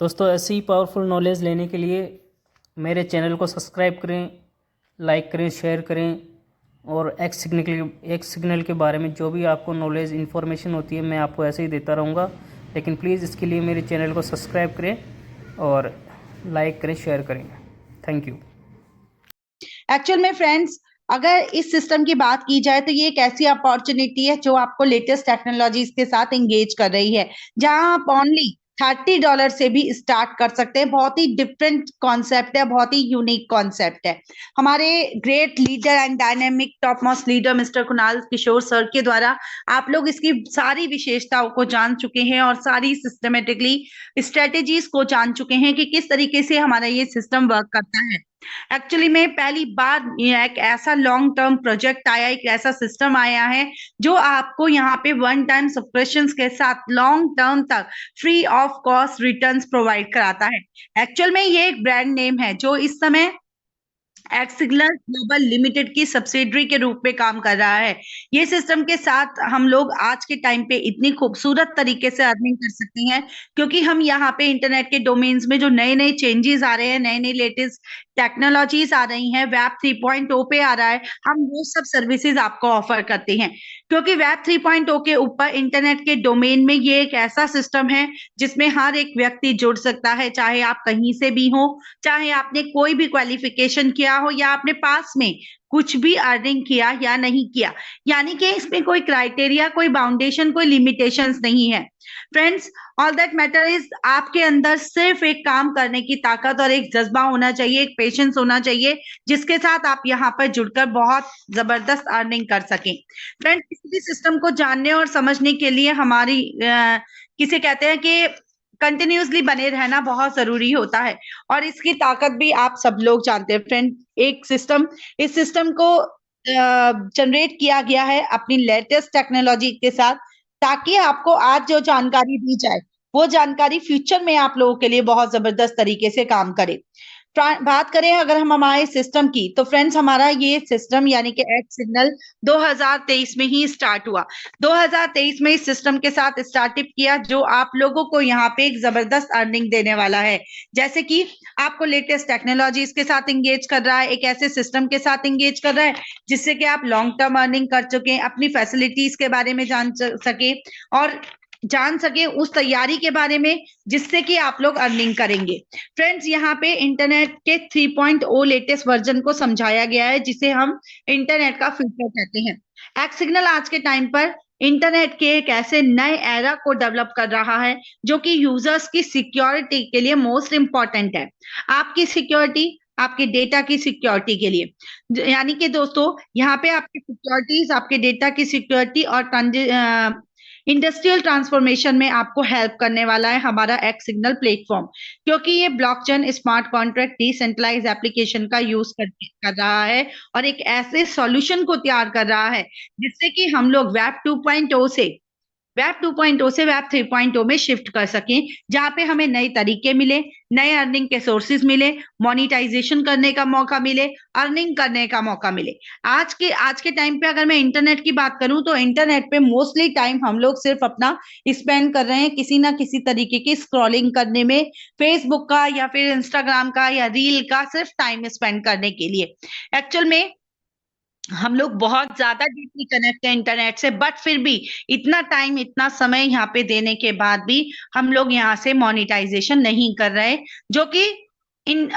दोस्तों ऐसी ही powerful knowledge लेने के लिए मेरे चैनल को सब्सक्राइब करें, लाइक करें, शेयर करें। और एक्स सिग्नल के बारे में जो भी आपको नॉलेज इन्फॉर्मेशन होती है मैं आपको ऐसे ही देता रहूँगा। लेकिन प्लीज़ इसके लिए मेरे चैनल को सब्सक्राइब करें और लाइक करें, शेयर करें। Thank you. एक्चुअल में फ्रेंड्स, अगर इस सिस्टम की बात की जाए तो ये एक ऐसी अपॉर्चुनिटी है जो आपको लेटेस्ट टेक्नोलॉजीज के साथ एंगेज कर रही है, जहां आप ओनली $30 से भी स्टार्ट कर सकते हैं। बहुत ही डिफरेंट कॉन्सेप्ट है, बहुत ही यूनिक कॉन्सेप्ट है। हमारे great leader and dynamic top most leader mister Kunal Kishore sir के द्वारा आप लोग इसकी सारी विशेषताओं को जान चुके हैं और सारी सिस्टमेटिकली स्ट्रेटेजीज को जान चुके हैं कि किस तरीके से हमारा ये सिस्टम वर्क करता है। एक्चुअली में पहली बार एक ऐसा लॉन्ग टर्म प्रोजेक्ट आया, एक ऐसा सिस्टम आया है जो आपको यहाँ पे वन टाइम सब्सक्रिप्शंस के साथ लॉन्ग टर्म तक free of cost returns provide कराता है। एक्चुअल में ये एक ब्रांड नेम है जो इस समय एक्सिग्नल ग्लोबल लिमिटेड की सब्सिडरी के रूप में काम कर रहा है। ये सिस्टम के साथ हम लोग आज के टाइम पे इतनी खूबसूरत तरीके से अर्निंग कर सकते हैं, क्योंकि हम यहाँ पे इंटरनेट के डोमेन्स में जो नए नए चेंजेस आ रहे हैं, नए नए लेटेस्ट टेक्नोलॉजीज आ रही हैं, वेब 3.0 पे आ रहा है, हम वो सब सर्विसेज आपको ऑफर करते हैं। क्योंकि वेब 3.0 के ऊपर इंटरनेट के डोमेन में ये एक ऐसा सिस्टम है जिसमें हर एक व्यक्ति जुड़ सकता है, चाहे आप कहीं से भी हो, चाहे आपने कोई भी क्वालिफिकेशन किया हो या आपने पास में कुछ भी अर्निंग किया या नहीं किया। यानी कि इसमें कोई क्राइटेरिया, कोई बाउंडेशन, कोई लिमिटेशंस नहीं है। Friends, all that matter is आपके अंदर सिर्फ एक काम करने की ताकत और एक जज्बा होना चाहिए, एक पेशेंस होना चाहिए, जिसके साथ आप यहाँ पर जुड़कर बहुत जबरदस्त अर्निंग कर सकें। फ्रेंड्स, किसी सिस्टम को जानने और समझने के लिए हमारी किसे कहते हैं कि कंटिन्यूसली बने रहना बहुत जरूरी होता है, और इसकी ताकत भी आप सब लोग जानते हैं। फ्रेंड, इस सिस्टम को जनरेट किया गया है अपनी लेटेस्ट टेक्नोलॉजी के साथ, ताकि आपको आज जो जानकारी दी जाए वो जानकारी फ्यूचर में आप लोगों के लिए बहुत जबरदस्त तरीके से काम करे। बात करें अगर हम हमारे सिस्टम की, तो फ्रेंड्स हमारा ये सिस्टम यानी कि एक्स सिग्नल 2023 में ही स्टार्ट हुआ। 2023 में इस सिस्टम के साथ स्टार्टअप किया जो आप लोगों को यहाँ पे एक जबरदस्त अर्निंग देने वाला है। जैसे कि आपको लेटेस्ट टेक्नोलॉजीज के साथ एंगेज कर रहा है, एक ऐसे सिस्टम के साथ एंगेज कर रहा है जिससे कि आप लॉन्ग टर्म अर्निंग कर चुके, अपनी फैसिलिटीज के बारे में जान सके और जान सके उस तैयारी के बारे में जिससे कि आप लोग अर्निंग करेंगे। फ्रेंड्स, यहाँ पे इंटरनेट के 3.0 लेटेस्ट वर्जन को समझाया गया है, जिसे हम इंटरनेट का फ्यूचर कहते हैं। एक्स सिग्नल आज के टाइम पर इंटरनेट के एक ऐसे नए एरा को डेवलप कर रहा है जो कि यूजर्स की सिक्योरिटी के लिए मोस्ट इंपॉर्टेंट है। आपकी सिक्योरिटी, आपके डेटा की सिक्योरिटी के लिए, यानी कि दोस्तों यहाँ पे आपकी सिक्योरिटीज, आपके डेटा की सिक्योरिटी और इंडस्ट्रियल ट्रांसफॉर्मेशन में आपको हेल्प करने वाला है हमारा एक्स सिग्नल प्लेटफॉर्म, क्योंकि ये blockchain, smart contract, decentralise application का यूज कर रहा है और एक ऐसे सॉल्यूशन को तैयार कर रहा है जिससे कि हम लोग वेब 2.0 से वेब 3.0 में शिफ्ट कर सकें, जहां पे हमें नए तरीके मिले, नए अर्निंग के सोर्सेज मिले, मोनिटाइजेशन करने का मौका मिले, अर्निंग करने का मौका मिले। आज के टाइम पे अगर मैं इंटरनेट की बात करूं तो इंटरनेट पे मोस्टली टाइम हम लोग सिर्फ अपना स्पेंड कर रहे हैं किसी ना किसी तरीके की स्क्रॉलिंग करने में, फेसबुक का या फिर इंस्टाग्राम का या रील का सिर्फ टाइम स्पेंड करने के लिए। एक्चुअल में हम लोग बहुत ज्यादा डीपली कनेक्ट है इंटरनेट से, बट फिर भी इतना टाइम, इतना समय यहाँ पे देने के बाद भी हम लोग यहाँ से मोनिटाइजेशन नहीं कर रहे, जो कि इन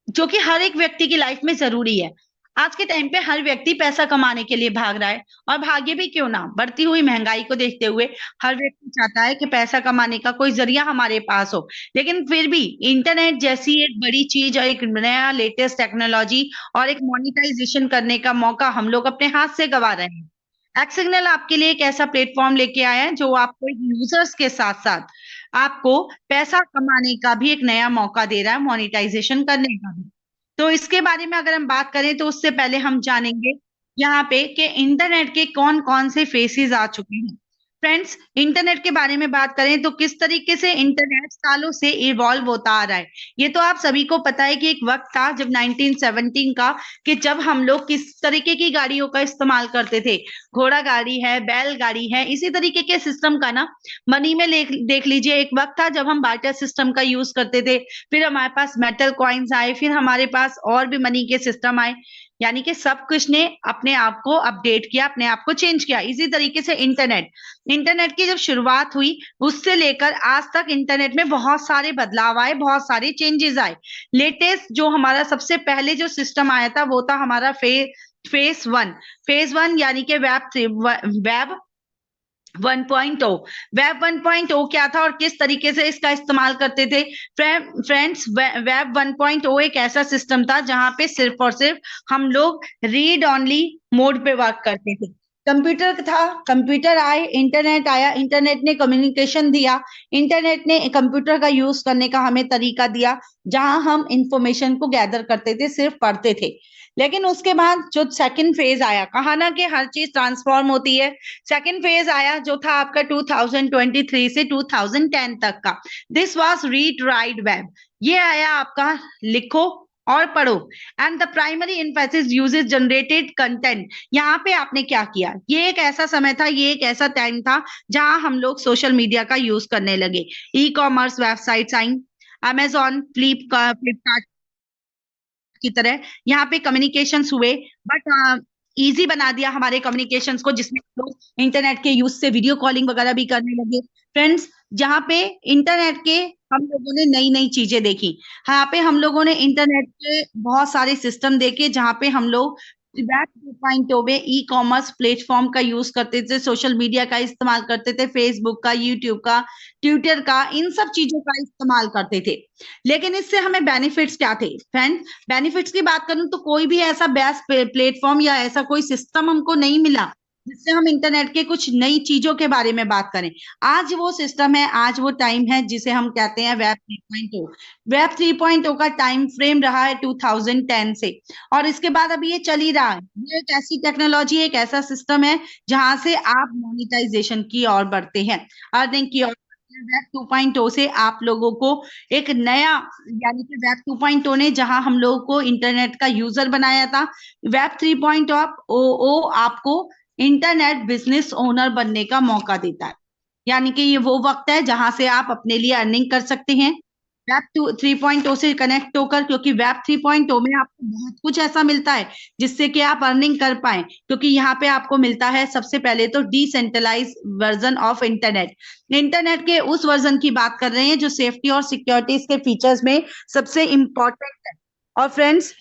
जो कि हर एक व्यक्ति की लाइफ में जरूरी है। आज के टाइम पे हर व्यक्ति पैसा कमाने के लिए भाग रहा है, और भागे भी क्यों ना, बढ़ती हुई महंगाई को देखते हुए हर व्यक्ति चाहता है कि पैसा कमाने का कोई जरिया हमारे पास हो। लेकिन फिर भी इंटरनेट जैसी एक बड़ी चीज और एक नया लेटेस्ट टेक्नोलॉजी और एक मोनिटाइजेशन करने का मौका हम लोग अपने हाथ से गवा रहे हैं। एक्स सिग्नल आपके लिए एक ऐसा प्लेटफॉर्म लेके आया है जो आपको यूजर्स के साथ साथ आपको पैसा कमाने का भी एक नया मौका दे रहा है, मोनिटाइजेशन करने का भी। तो इसके बारे में अगर हम बात करें तो उससे पहले हम जानेंगे यहाँ पे कि इंटरनेट के कौन कौन से फेसेस आ चुके हैं। फ्रेंड्स, इंटरनेट के बारे में बात करें तो किस तरीके से इंटरनेट सालों से इवॉल्व होता आ रहा है। ये तो आप सभी को पता है कि एक वक्त था जब 1917 का, कि जब हम लोग किस तरीके की गाड़ियों का इस्तेमाल करते थे। घोड़ा गाड़ी है, बैल गाड़ी है, इसी तरीके के सिस्टम का ना मनी में देख लीजिए। एक वक्त था जब हम बार्टर सिस्टम का यूज करते थे, फिर हमारे पास मेटल कॉइन्स आए, फिर हमारे पास और भी मनी के सिस्टम आए। यानी कि सब कुछ ने अपने आप को अपडेट किया, अपने आप को चेंज किया। इसी तरीके से इंटरनेट की जब शुरुआत हुई, उससे लेकर आज तक इंटरनेट में बहुत सारे बदलाव आए, बहुत सारे चेंजेस आए। लेटेस्ट जो हमारा सबसे पहले जो सिस्टम आया था वो था हमारा फेज वन यानी कि वेब 1.0। वेब 1.0 क्या था और किस तरीके से इसका इस्तेमाल करते थे? फ्रेंड्स, वेब 1.0 एक ऐसा सिस्टम था जहां पे सिर्फ और सिर्फ हम लोग रीड ओनली मोड पे वर्क करते थे। कंप्यूटर था, कंप्यूटर आए, इंटरनेट आया, इंटरनेट ने कम्युनिकेशन दिया, इंटरनेट ने कंप्यूटर का यूज करने का हमें तरीका दिया, जहां हम इंफॉर्मेशन को गैदर करते थे, सिर्फ पढ़ते थे। लेकिन उसके बाद जो सेकंड फेज आया, कहा ना कि हर चीज ट्रांसफॉर्म होती है। सेकंड फेज आया जो था आपका 2023 से 2010 तक का। This was read write web. ये आया आपका लिखो और पढ़ो। And the primary emphasis uses generated content. यहाँ पे आपने क्या किया? ये एक ऐसा समय था, ये एक ऐसा टाइम था जहां हम लोग सोशल मीडिया का यूज करने लगे। ई कॉमर्स वेबसाइट्स आई, अमेजॉन, फ्लिपकार्ट की तरह यहाँ पे कम्युनिकेशंस हुए। बट इजी बना दिया हमारे कम्युनिकेशंस को, जिसमें लोग इंटरनेट के यूज से वीडियो कॉलिंग वगैरह भी करने लगे। फ्रेंड्स, जहाँ पे इंटरनेट के हम लोगों ने नई नई चीजें देखी, यहाँ पे हम लोगों ने इंटरनेट के बहुत सारे सिस्टम देखे, जहाँ पे हम लोग वेब 2.0 में ई कॉमर्स प्लेटफॉर्म का यूज करते थे, सोशल मीडिया का इस्तेमाल करते थे, फेसबुक का, यूट्यूब का, ट्विटर का, इन सब चीजों का इस्तेमाल करते थे। लेकिन इससे हमें बेनिफिट्स क्या थे? फ्रेंड, बेनिफिट्स की बात करूं तो कोई भी ऐसा बेस्ट प्लेटफॉर्म या ऐसा कोई सिस्टम हमको नहीं मिला जिससे हम इंटरनेट के कुछ नई चीजों के बारे में बात करें। आज वो सिस्टम है, आज वो टाइम है जिसे हम कहते हैं वेब 3.0। वेब 3.0 का टाइम फ्रेम रहा है 2010 से, और इसके बाद अभी ये चल ही रहा है। ये एक ऐसी टेक्नोलॉजी, एक ऐसा सिस्टम है जहां से आप मोनिटाइजेशन की ओर बढ़ते हैं, अर्निंग की ओर। वेब 2.0 से आप लोगों को एक नया, यानी कि वेब 2.0 ने जहां हम लोगों को इंटरनेट का यूजर बनाया था, वेब 3.0 आपको इंटरनेट बिजनेस ओनर बनने का मौका देता है। यानी कि ये वो वक्त है जहां से आप अपने लिए अर्निंग कर सकते हैं वेब 3.0 से कनेक्ट होकर, क्योंकि वेब 3.0 में आपको बहुत कुछ ऐसा मिलता है जिससे कि आप अर्निंग कर पाए। क्योंकि यहाँ पे आपको मिलता है सबसे पहले तो decentralise version of internet. Internet के उस वर्जन की बात कर रहे हैं जो सेफ्टी और सिक्योरिटी के फीचर्स में सबसे इंपॉर्टेंट है। और फ्रेंड्स,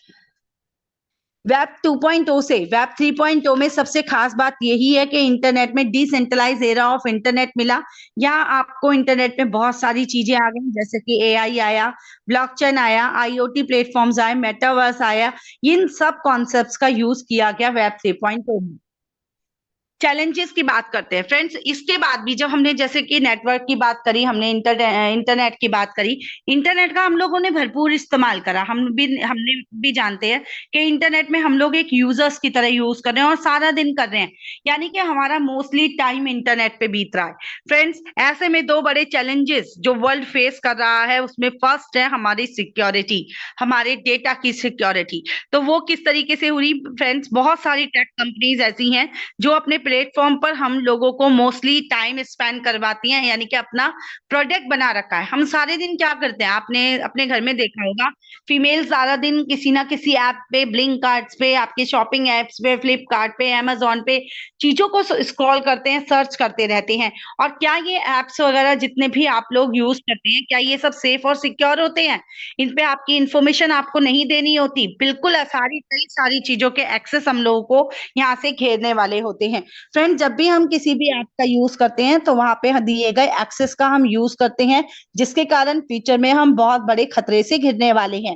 वेब 2.0 से वेब 3.0 में सबसे खास बात यही है कि इंटरनेट में डिसेंट्रलाइज एरा ऑफ इंटरनेट मिला। यहाँ आपको इंटरनेट में बहुत सारी चीजें आ गई, जैसे कि एआई आया, ब्लॉकचेन आया, आईओटी प्लेटफॉर्म्स आए, मेटावर्स आया। इन सब कॉन्सेप्ट्स का यूज किया गया वेब 3.0 में। चैलेंजेस की बात करते हैं फ्रेंड्स। इसके बाद भी जब हमने जैसे कि नेटवर्क की बात करी, हमने इंटरनेट की बात करी, इंटरनेट का हम लोगों ने भरपूर इस्तेमाल करा। हमने भी जानते हैं कि इंटरनेट में हम लोग एक यूजर्स की तरह यूज कर रहे हैं और सारा दिन कर रहे हैं, यानी कि हमारा मोस्टली टाइम इंटरनेट पे बीत रहा है। फ्रेंड्स, ऐसे में दो बड़े चैलेंजेस जो वर्ल्ड फेस कर रहा है, उसमें फर्स्ट है हमारी सिक्योरिटी, हमारे डेटा की सिक्योरिटी। तो वो किस तरीके से हुई? फ्रेंड्स, बहुत सारी टेक कंपनीज ऐसी हैं जो अपने प्लेटफॉर्म पर हम लोगों को मोस्टली टाइम स्पेंड करवाती हैं, यानी कि अपना प्रोडक्ट बना रखा है। हम सारे दिन क्या करते हैं? आपने अपने घर में देखा होगा, फीमेल सारा दिन किसी ना किसी ऐप पे, ब्लिंक कार्ड्स पे, आपके शॉपिंग एप्स पे, फ्लिपकार्ट पे, अमेजोन पे चीजों को स्क्रॉल करते हैं, सर्च करते रहते हैं। और क्या ये एप्स वगैरह जितने भी आप लोग यूज करते हैं, क्या ये सब सेफ और सिक्योर होते हैं? इन पे आपकी इंफॉर्मेशन आपको नहीं देनी होती। बिल्कुल सारी कई सारी चीजों के एक्सेस हम लोगों को यहाँ से घेरने वाले होते हैं। फ्रेंड, जब भी हम किसी भी ऐप का यूज करते हैं तो वहां पे दिए गए एक्सेस का हम यूज करते हैं, जिसके कारण फ्यूचर में हम बहुत बड़े खतरे से घिरने वाले हैं।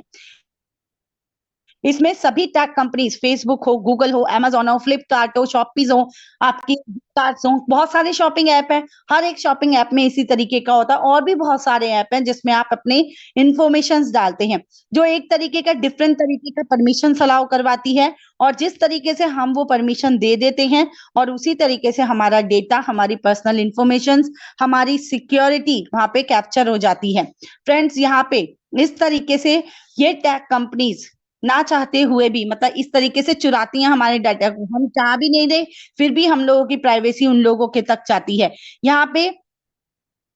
इसमें सभी टेक कंपनीज, फेसबुक हो, गूगल हो, अमेज़न हो, फ्लिपकार्ट हो, शॉपीज़ हो, आपकी कार्ड्स हो, बहुत सारे शॉपिंग ऐप हैं। हर एक शॉपिंग ऐप में इसी तरीके का होता है और भी बहुत सारे ऐप हैं जिसमें आप अपने इन्फॉर्मेशंस डालते हैं, जो एक तरीके का डिफरेंट तरीके का परमिशंस अलाउ करवाती है और जिस तरीके से हम वो परमिशन दे देते हैं और उसी तरीके से हमारा डेटा, हमारी पर्सनल इन्फॉर्मेशंस, हमारी सिक्योरिटी वहाँ पे कैप्चर हो जाती है। फ्रेंड्स, यहाँ पे इस तरीके से ये टेक कंपनीज ना चाहते हुए भी मतलब इस तरीके से चुराती हैं हमारे डाटा को। हम चाह भी नहीं रहे, फिर भी हम लोगों की प्राइवेसी उन लोगों के तक जाती है। यहाँ पे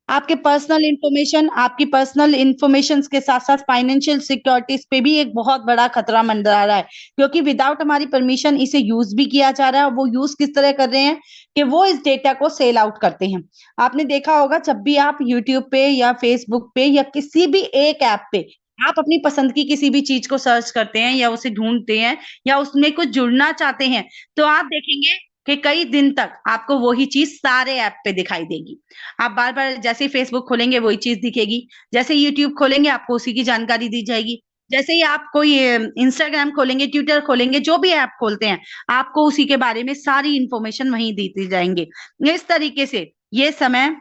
आपके पर्सनल इन्फॉर्मेशन, आपकी पर्सनल इन्फॉर्मेशंस के साथ-साथ फाइनेंशियल सिक्योरिटीज़ पे भी एक बहुत बड़ा खतरा मंडरा रहा है, क्योंकि विदाउट हमारी परमिशन इसे यूज़ भी किया जा रहा है और वो यूज़ किस तरह कर रहे हैं कि वो इस डेटा को सेल आउट करते हैं। आपने देखा होगा जब भी आप यूट्यूब पे या फेसबुक पे या किसी भी एक ऐप पे आप अपनी पसंद की किसी भी चीज़ को सर्च करते हैं या उसे ढूँढते हैं या उसमें कुछ जुड़ना चाहते हैं, तो आप देखेंगे कि कई दिन तक आपको वही चीज़ सारे ऐप पे दिखाई देगी। आप बार-बार जैसे ही फेसबुक खोलेंगे वही चीज़ दिखेगी, जैसे ही यूट्यूब खोलेंगे आपको उसी की जानकारी दी जाएगी, जैसे ही आप कोई इंस्टाग्राम खोलेंगे, ट्विटर खोलेंगे, जो भी ऐप खोलते हैं, आपको उसी के बारे में सारी इन्फॉर्मेशन वहीं देती जाएँगे। इस तरीके से ये समय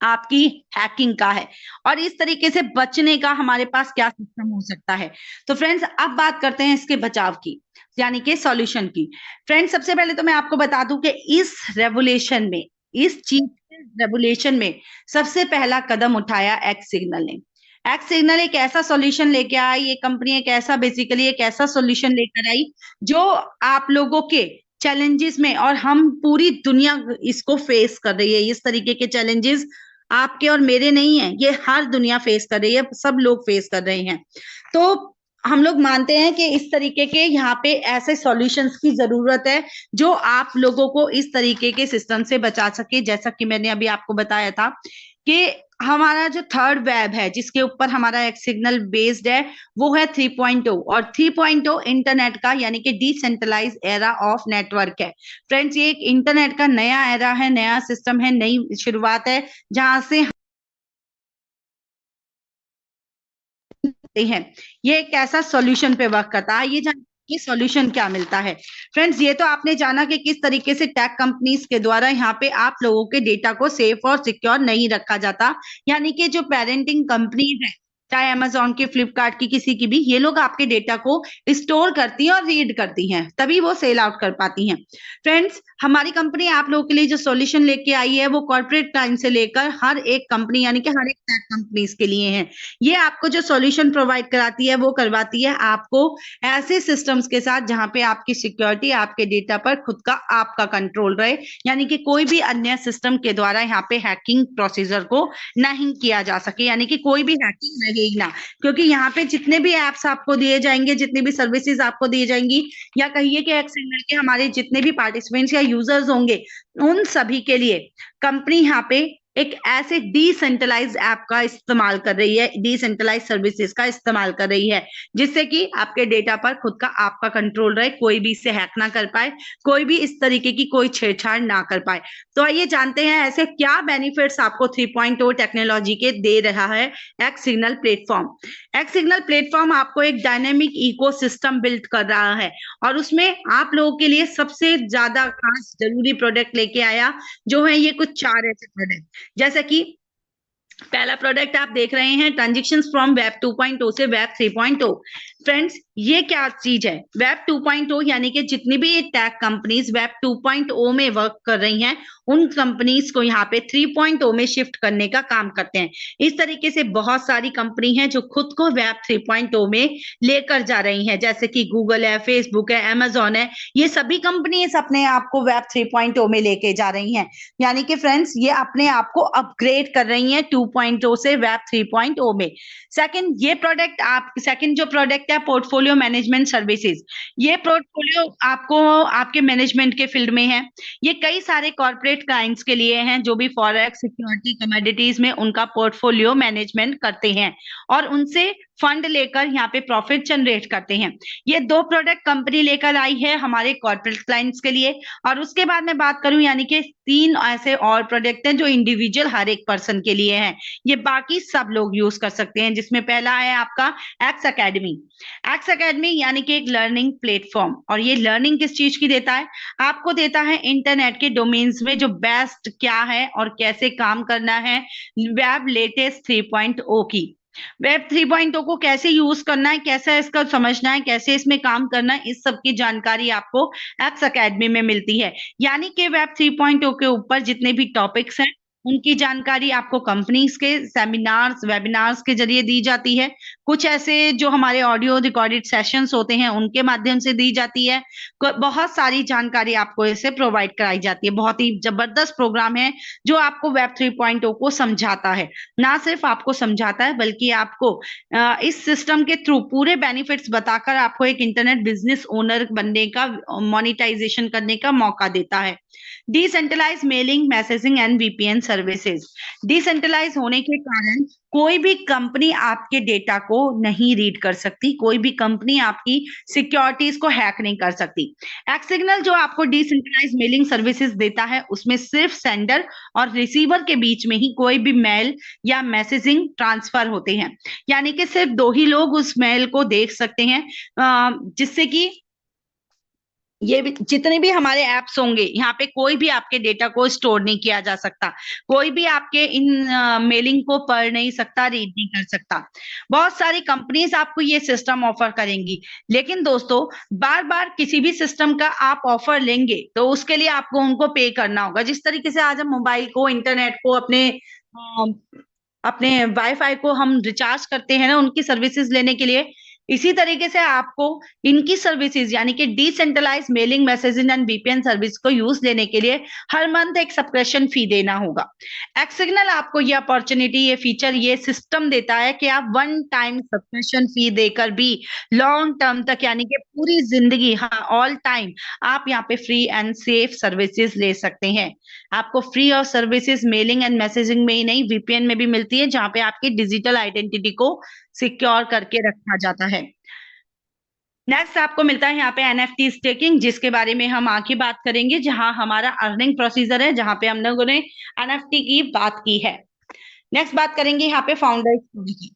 आपकी हैकिंग का है और इस तरीके से बचने का हमारे पास क्या सिस्टम हो सकता है। तो फ्रेंड्स, अब बात करते हैं इसके बचाव की, यानी कि सॉल्यूशन की। फ्रेंड्स, सबसे पहले तो मैं आपको बता दूं कि इस रेवोल्यूशन में, इस चीज के रेवोल्यूशन में सबसे पहला कदम उठाया एक्स सिग्नल ने। एक्स सिग्नल एक ऐसा सॉल्यूशन लेके आई, ये कंपनी एक ऐसा सॉल्यूशन लेकर आई जो आप लोगों के चैलेंजेस में, और हम पूरी दुनिया इसको फेस कर रही है। इस तरीके के चैलेंजेस आपके और मेरे नहीं है, ये हर दुनिया फेस कर रही है, सब लोग फेस कर रहे हैं। तो हम लोग मानते हैं कि इस तरीके के यहाँ पे ऐसे सॉल्यूशंस की जरूरत है जो आप लोगों को इस तरीके के सिस्टम से बचा सके। जैसा कि मैंने अभी आपको बताया था कि हमारा जो थर्ड वेब है जिसके ऊपर हमारा एक सिग्नल बेस्ड है वो है 3.0 और 3.0 इंटरनेट का यानी कि डिसेंट्रलाइज एरा ऑफ नेटवर्क है। फ्रेंड्स, ये एक इंटरनेट का नया एरा है, नया सिस्टम है, नई शुरुआत है जहां से हैं। ये एक ऐसा सॉल्यूशन पे वर्क करता है। ये जान ये सॉल्यूशन क्या मिलता है। फ्रेंड्स, ये तो आपने जाना कि किस तरीके से टेक कंपनीज के द्वारा यहाँ पे आप लोगों के डेटा को सेफ और सिक्योर नहीं रखा जाता, यानी कि जो पेरेंटिंग कंपनीज है, चाहे अमेज़न की, फ्लिपकार्ट की, किसी की भी, ये लोग आपके डेटा को स्टोर करती हैं और रीड करती हैं, तभी वो सेल आउट कर पाती हैं। फ्रेंड्स, हमारी कंपनी आप लोगों के लिए जो सॉल्यूशन लेके आई है वो कॉर्पोरेट क्लाइंट से लेकर हर एक कंपनी यानी कि हर एक टेक कंपनीज के लिए है। ये आपको जो सॉल्यूशन प्रोवाइड कराती है वो करवाती है आपको ऐसे सिस्टम्स के साथ जहां पे आपकी सिक्योरिटी, आपके डेटा पर खुद का आपका कंट्रोल रहे, यानी कि कोई भी अन्य सिस्टम के द्वारा यहाँ पे हैकिंग प्रोसीजर को नहीं किया जा सके, यानी कि कोई भी हैकिंग रहेगी ना। क्योंकि यहाँ पे जितने भी एप्स आपको दिए जाएंगे, जितनी भी सर्विसेज आपको दी जाएंगी, या कहिए कि एक्सटर्नल के हमारे जितने भी पार्टिसिपेंट्स या यूजर्स होंगे, उन सभी के लिए कंपनी यहाँ पे एक ऐसे डिसेंट्रलाइज्ड ऐप का इस्तेमाल कर रही है, डिसेंट्रलाइज्ड सर्विसेज का इस्तेमाल कर रही है, जिससे कि आपके डेटा पर खुद का आपका कंट्रोल रहे, कोई भी इससे हैक ना कर पाए, कोई भी इस तरीके की कोई छेड़छाड़ ना कर पाए। तो आइए जानते हैं ऐसे क्या बेनिफिट्स आपको 3.0 टेक्नोलॉजी के दे रहा है x signal platform. X signal platform आपको एक डायनेमिक इकोसिस्टम बिल्ड कर रहा है और उसमें आप लोगों के लिए सबसे ज्यादा खास जरूरी प्रोडक्ट लेके आया जो है ये कुछ 4 ऐसे प्रोडक्ट, जैसे कि पहला प्रोडक्ट आप देख रहे हैं ट्रांजेक्शंस फ्रॉम वेब 2.0 से वेब 3.0। फ्रेंड्स, ये क्या चीज है? वेब 2.0 यानी कि जितनी भी टेक कंपनीज वेब 2.0 में वर्क कर रही हैं, उन कंपनीज को यहाँ पे 3.0 में शिफ्ट करने का काम करते हैं। इस तरीके से बहुत सारी कंपनी हैं जो खुद को वेब 3.0 में लेकर जा रही हैं, जैसे कि गूगल है, फेसबुक है, अमेज़न है, ये सभी कंपनीज अपने आप को वेब 3.0 में लेके जा रही हैं। यानी कि फ्रेंड्स, ये अपने आप को अपग्रेड कर रही हैं 2.0 से वेब 3.0 में। सेकंड जो प्रोडक्ट है पोर्टफोलियो मैनेजमेंट सर्विसेज। ये पोर्टफोलियो आपको आपके मैनेजमेंट के फील्ड में है। ये कई सारे कॉर्पोरेट क्लाइंट्स के लिए हैं जो भी फॉरेक्स, सिक्योरिटी, कमोडिटीज में उनका पोर्टफोलियो मैनेजमेंट करते हैं और उनसे फंड लेकर यहाँ पे प्रॉफिट जनरेट करते हैं। ये 2 प्रोडक्ट कंपनी लेकर आई है हमारे कॉर्पोरेट क्लाइंट्स के लिए। और उसके बाद मैं बात करूं यानी कि 3 ऐसे और प्रोडक्ट हैं जो इंडिविजुअल हर एक पर्सन के लिए हैं। ये बाकी सब लोग यूज कर सकते हैं, जिसमें पहला है आपका एक्स अकेडमी। एक्स अकेडमी यानी कि एक लर्निंग प्लेटफॉर्म, और ये लर्निंग किस चीज की देता है? आपको देता है इंटरनेट के डोमेन्स में जो बेस्ट क्या है और कैसे काम करना है, वेब लेटेस्ट 3.0 की। वेब 3.0 को कैसे यूज करना है, कैसे इसका समझना है, कैसे इसमें काम करना है, इस सब की जानकारी आपको एक्स अकेडमी में मिलती है। यानी कि वेब 3.0 के ऊपर जितने भी टॉपिक्स हैं उनकी जानकारी आपको कंपनीज के सेमिनार्स, वेबिनार्स के जरिए दी जाती है। कुछ ऐसे जो हमारे ऑडियो रिकॉर्डेड सेशंस होते हैं उनके माध्यम से दी जाती है। बहुत सारी जानकारी आपको इससे प्रोवाइड कराई जाती है। बहुत ही जबरदस्त प्रोग्राम है जो आपको वेब 3.0 को समझाता है। ना सिर्फ आपको समझाता है बल्कि आपको इस सिस्टम के थ्रू पूरे बेनिफिट्स बताकर आपको एक इंटरनेट बिजनेस ओनर बनने का, मोनेटाइजेशन करने का मौका देता है। Decentralise mailing, messaging and VPN services. Decentralise होने के कारण कोई भी कंपनी आपके डेटा को नहीं रीड कर सकती, कोई भी कंपनी आपकी सिक्योरिटीज को हैक नहीं कर सकती। एक्सिग्नल जो आपको डिसेंट्रलाइज मेलिंग सर्विसेज देता है उसमें सिर्फ सेंडर और रिसीवर के बीच में ही कोई भी मेल या मैसेजिंग ट्रांसफर होते हैं। यानी कि सिर्फ 2 ही लोग उस मेल को देख सकते हैं, जिससे कि ये भी जितने भी हमारे एप्स होंगे यहाँ पे कोई भी आपके डेटा को स्टोर नहीं किया जा सकता, कोई भी आपके इन मेलिंग को पढ़ नहीं सकता, रीड नहीं कर सकता। बहुत सारी कंपनीज आपको ये सिस्टम ऑफर करेंगी, लेकिन दोस्तों बार बार किसी भी सिस्टम का आप ऑफर लेंगे तो उसके लिए आपको उनको पे करना होगा। जिस तरीके से आज हम मोबाइल को, इंटरनेट को, अपने वाईफाई को हम रिचार्ज करते हैं ना उनकी सर्विसेज लेने के लिए, इसी तरीके से आपको इनकी सर्विसेज यानी कि decentralise mailing, messaging and VPN service को यूज लेने के लिए हर मंथ एक सब्सक्रिप्शन फी देना होगा। एक्सिग्नल आपको ये अपॉर्चुनिटी, ये फीचर, ये सिस्टम देता है कि आप 1 टाइम सब्सक्रिप्शन फी देकर भी लॉन्ग टर्म तक यानी कि पूरी जिंदगी, हाँ ऑल टाइम, आप यहाँ पे फ्री एंड सेफ सर्विसेज ले सकते हैं। आपको फ्री और सर्विसेज मेलिंग एंड मैसेजिंग में ही नहीं, वीपीएन में भी मिलती है, जहां पे आपकी डिजिटल आइडेंटिटी को सिक्योर करके रखा जाता है। नेक्स्ट आपको मिलता है यहाँ पे एनएफटी स्टेकिंग, जिसके बारे में हम आगे बात करेंगे, जहां हमारा अर्निंग प्रोसीजर है, जहां पे हम लोगों ने एनएफटी की बात की है। नेक्स्ट बात करेंगे यहाँ पे फाउंडर स्टोरी की।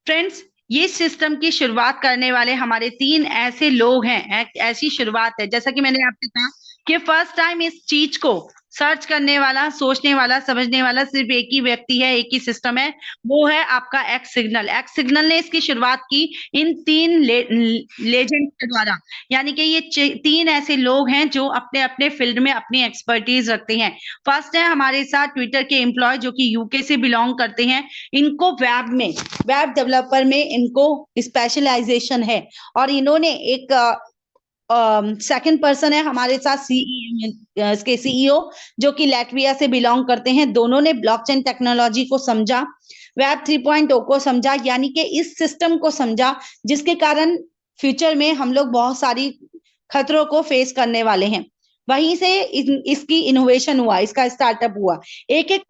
फ्रेंड्स, ये सिस्टम की शुरुआत करने वाले हमारे 3 ऐसे लोग हैं, ऐसी शुरुआत है, जैसा कि मैंने आपसे कहा कि फर्स्ट टाइम इस चीज को सर्च करने वाला, सोचने वाला, समझने वाला सिर्फ एक ही व्यक्ति है, एक ही सिस्टम है, वो है आपका एक्सिग्नल। एक्सिग्नल ने इसकी शुरुआत की इन 3 लेजेंड के द्वारा। यानी कि ये 3 ऐसे लोग हैं जो अपने अपने फील्ड में अपनी एक्सपर्टीज रखते हैं। फर्स्ट है हमारे साथ ट्विटर के एम्प्लॉय जो कि यूके से बिलोंग करते हैं। इनको वेब डेवलपर में इनको स्पेशलाइजेशन है, और इन्होंने एक सेकंड पर्सन है हमारे साथ इसके सीईओ जो कि लैटविया से बिलोंग करते हैं। दोनों ने ब्लॉकचेन टेक्नोलॉजी को समझा, वेब 3.0 को समझा, यानी कि इस सिस्टम को समझा जिसके कारण फ्यूचर में हम लोग बहुत सारी खतरों को फेस करने वाले हैं। वहीं से इसकी इनोवेशन हुआ, इसका स्टार्टअप हुआ, एक एक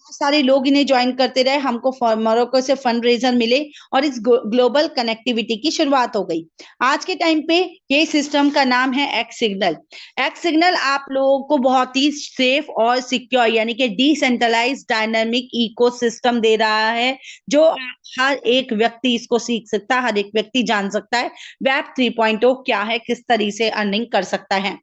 सारे लोग इन्हें ज्वाइन करते रहे, हमको मोरक्को से फंड रेजर मिले और इस ग्लोबल कनेक्टिविटी की शुरुआत हो गई। आज के टाइम पे ये सिस्टम का नाम है एक्सिग्नल। एक्सिग्नल आप लोगों को बहुत ही सेफ और सिक्योर यानी कि डिसेंट्रलाइज डायनामिक इकोसिस्टम दे रहा है, जो हर एक व्यक्ति इसको सीख सकता है, हर एक व्यक्ति जान सकता है वेब 3.0 क्या है, किस तरीके से अर्निंग कर सकता है।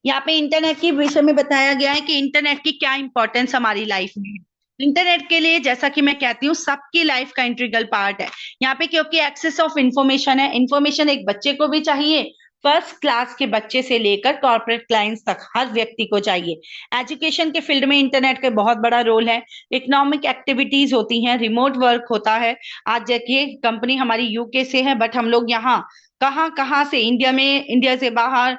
यहाँ पे इंटरनेट के विषय में बताया गया है कि इंटरनेट की क्या इंपॉर्टेंस हमारी लाइफ में है। इंटरनेट के लिए जैसा कि मैं कहती हूँ सबकी लाइफ का इंटीग्रल पार्ट है यहाँ पे, क्योंकि एक्सेस ऑफ इंफॉर्मेशन है। इंफॉर्मेशन एक बच्चे को भी चाहिए, फर्स्ट क्लास के बच्चे से लेकर कॉर्पोरेट क्लाइंट्स तक हर व्यक्ति को चाहिए। एजुकेशन के फील्ड में इंटरनेट का बहुत बड़ा रोल है। इकोनॉमिक एक्टिविटीज होती हैं, रिमोट वर्क होता है। आज देखिए कंपनी हमारी यूके से है, बट हम लोग यहाँ कहाँ कहाँ से, इंडिया में, इंडिया से बाहर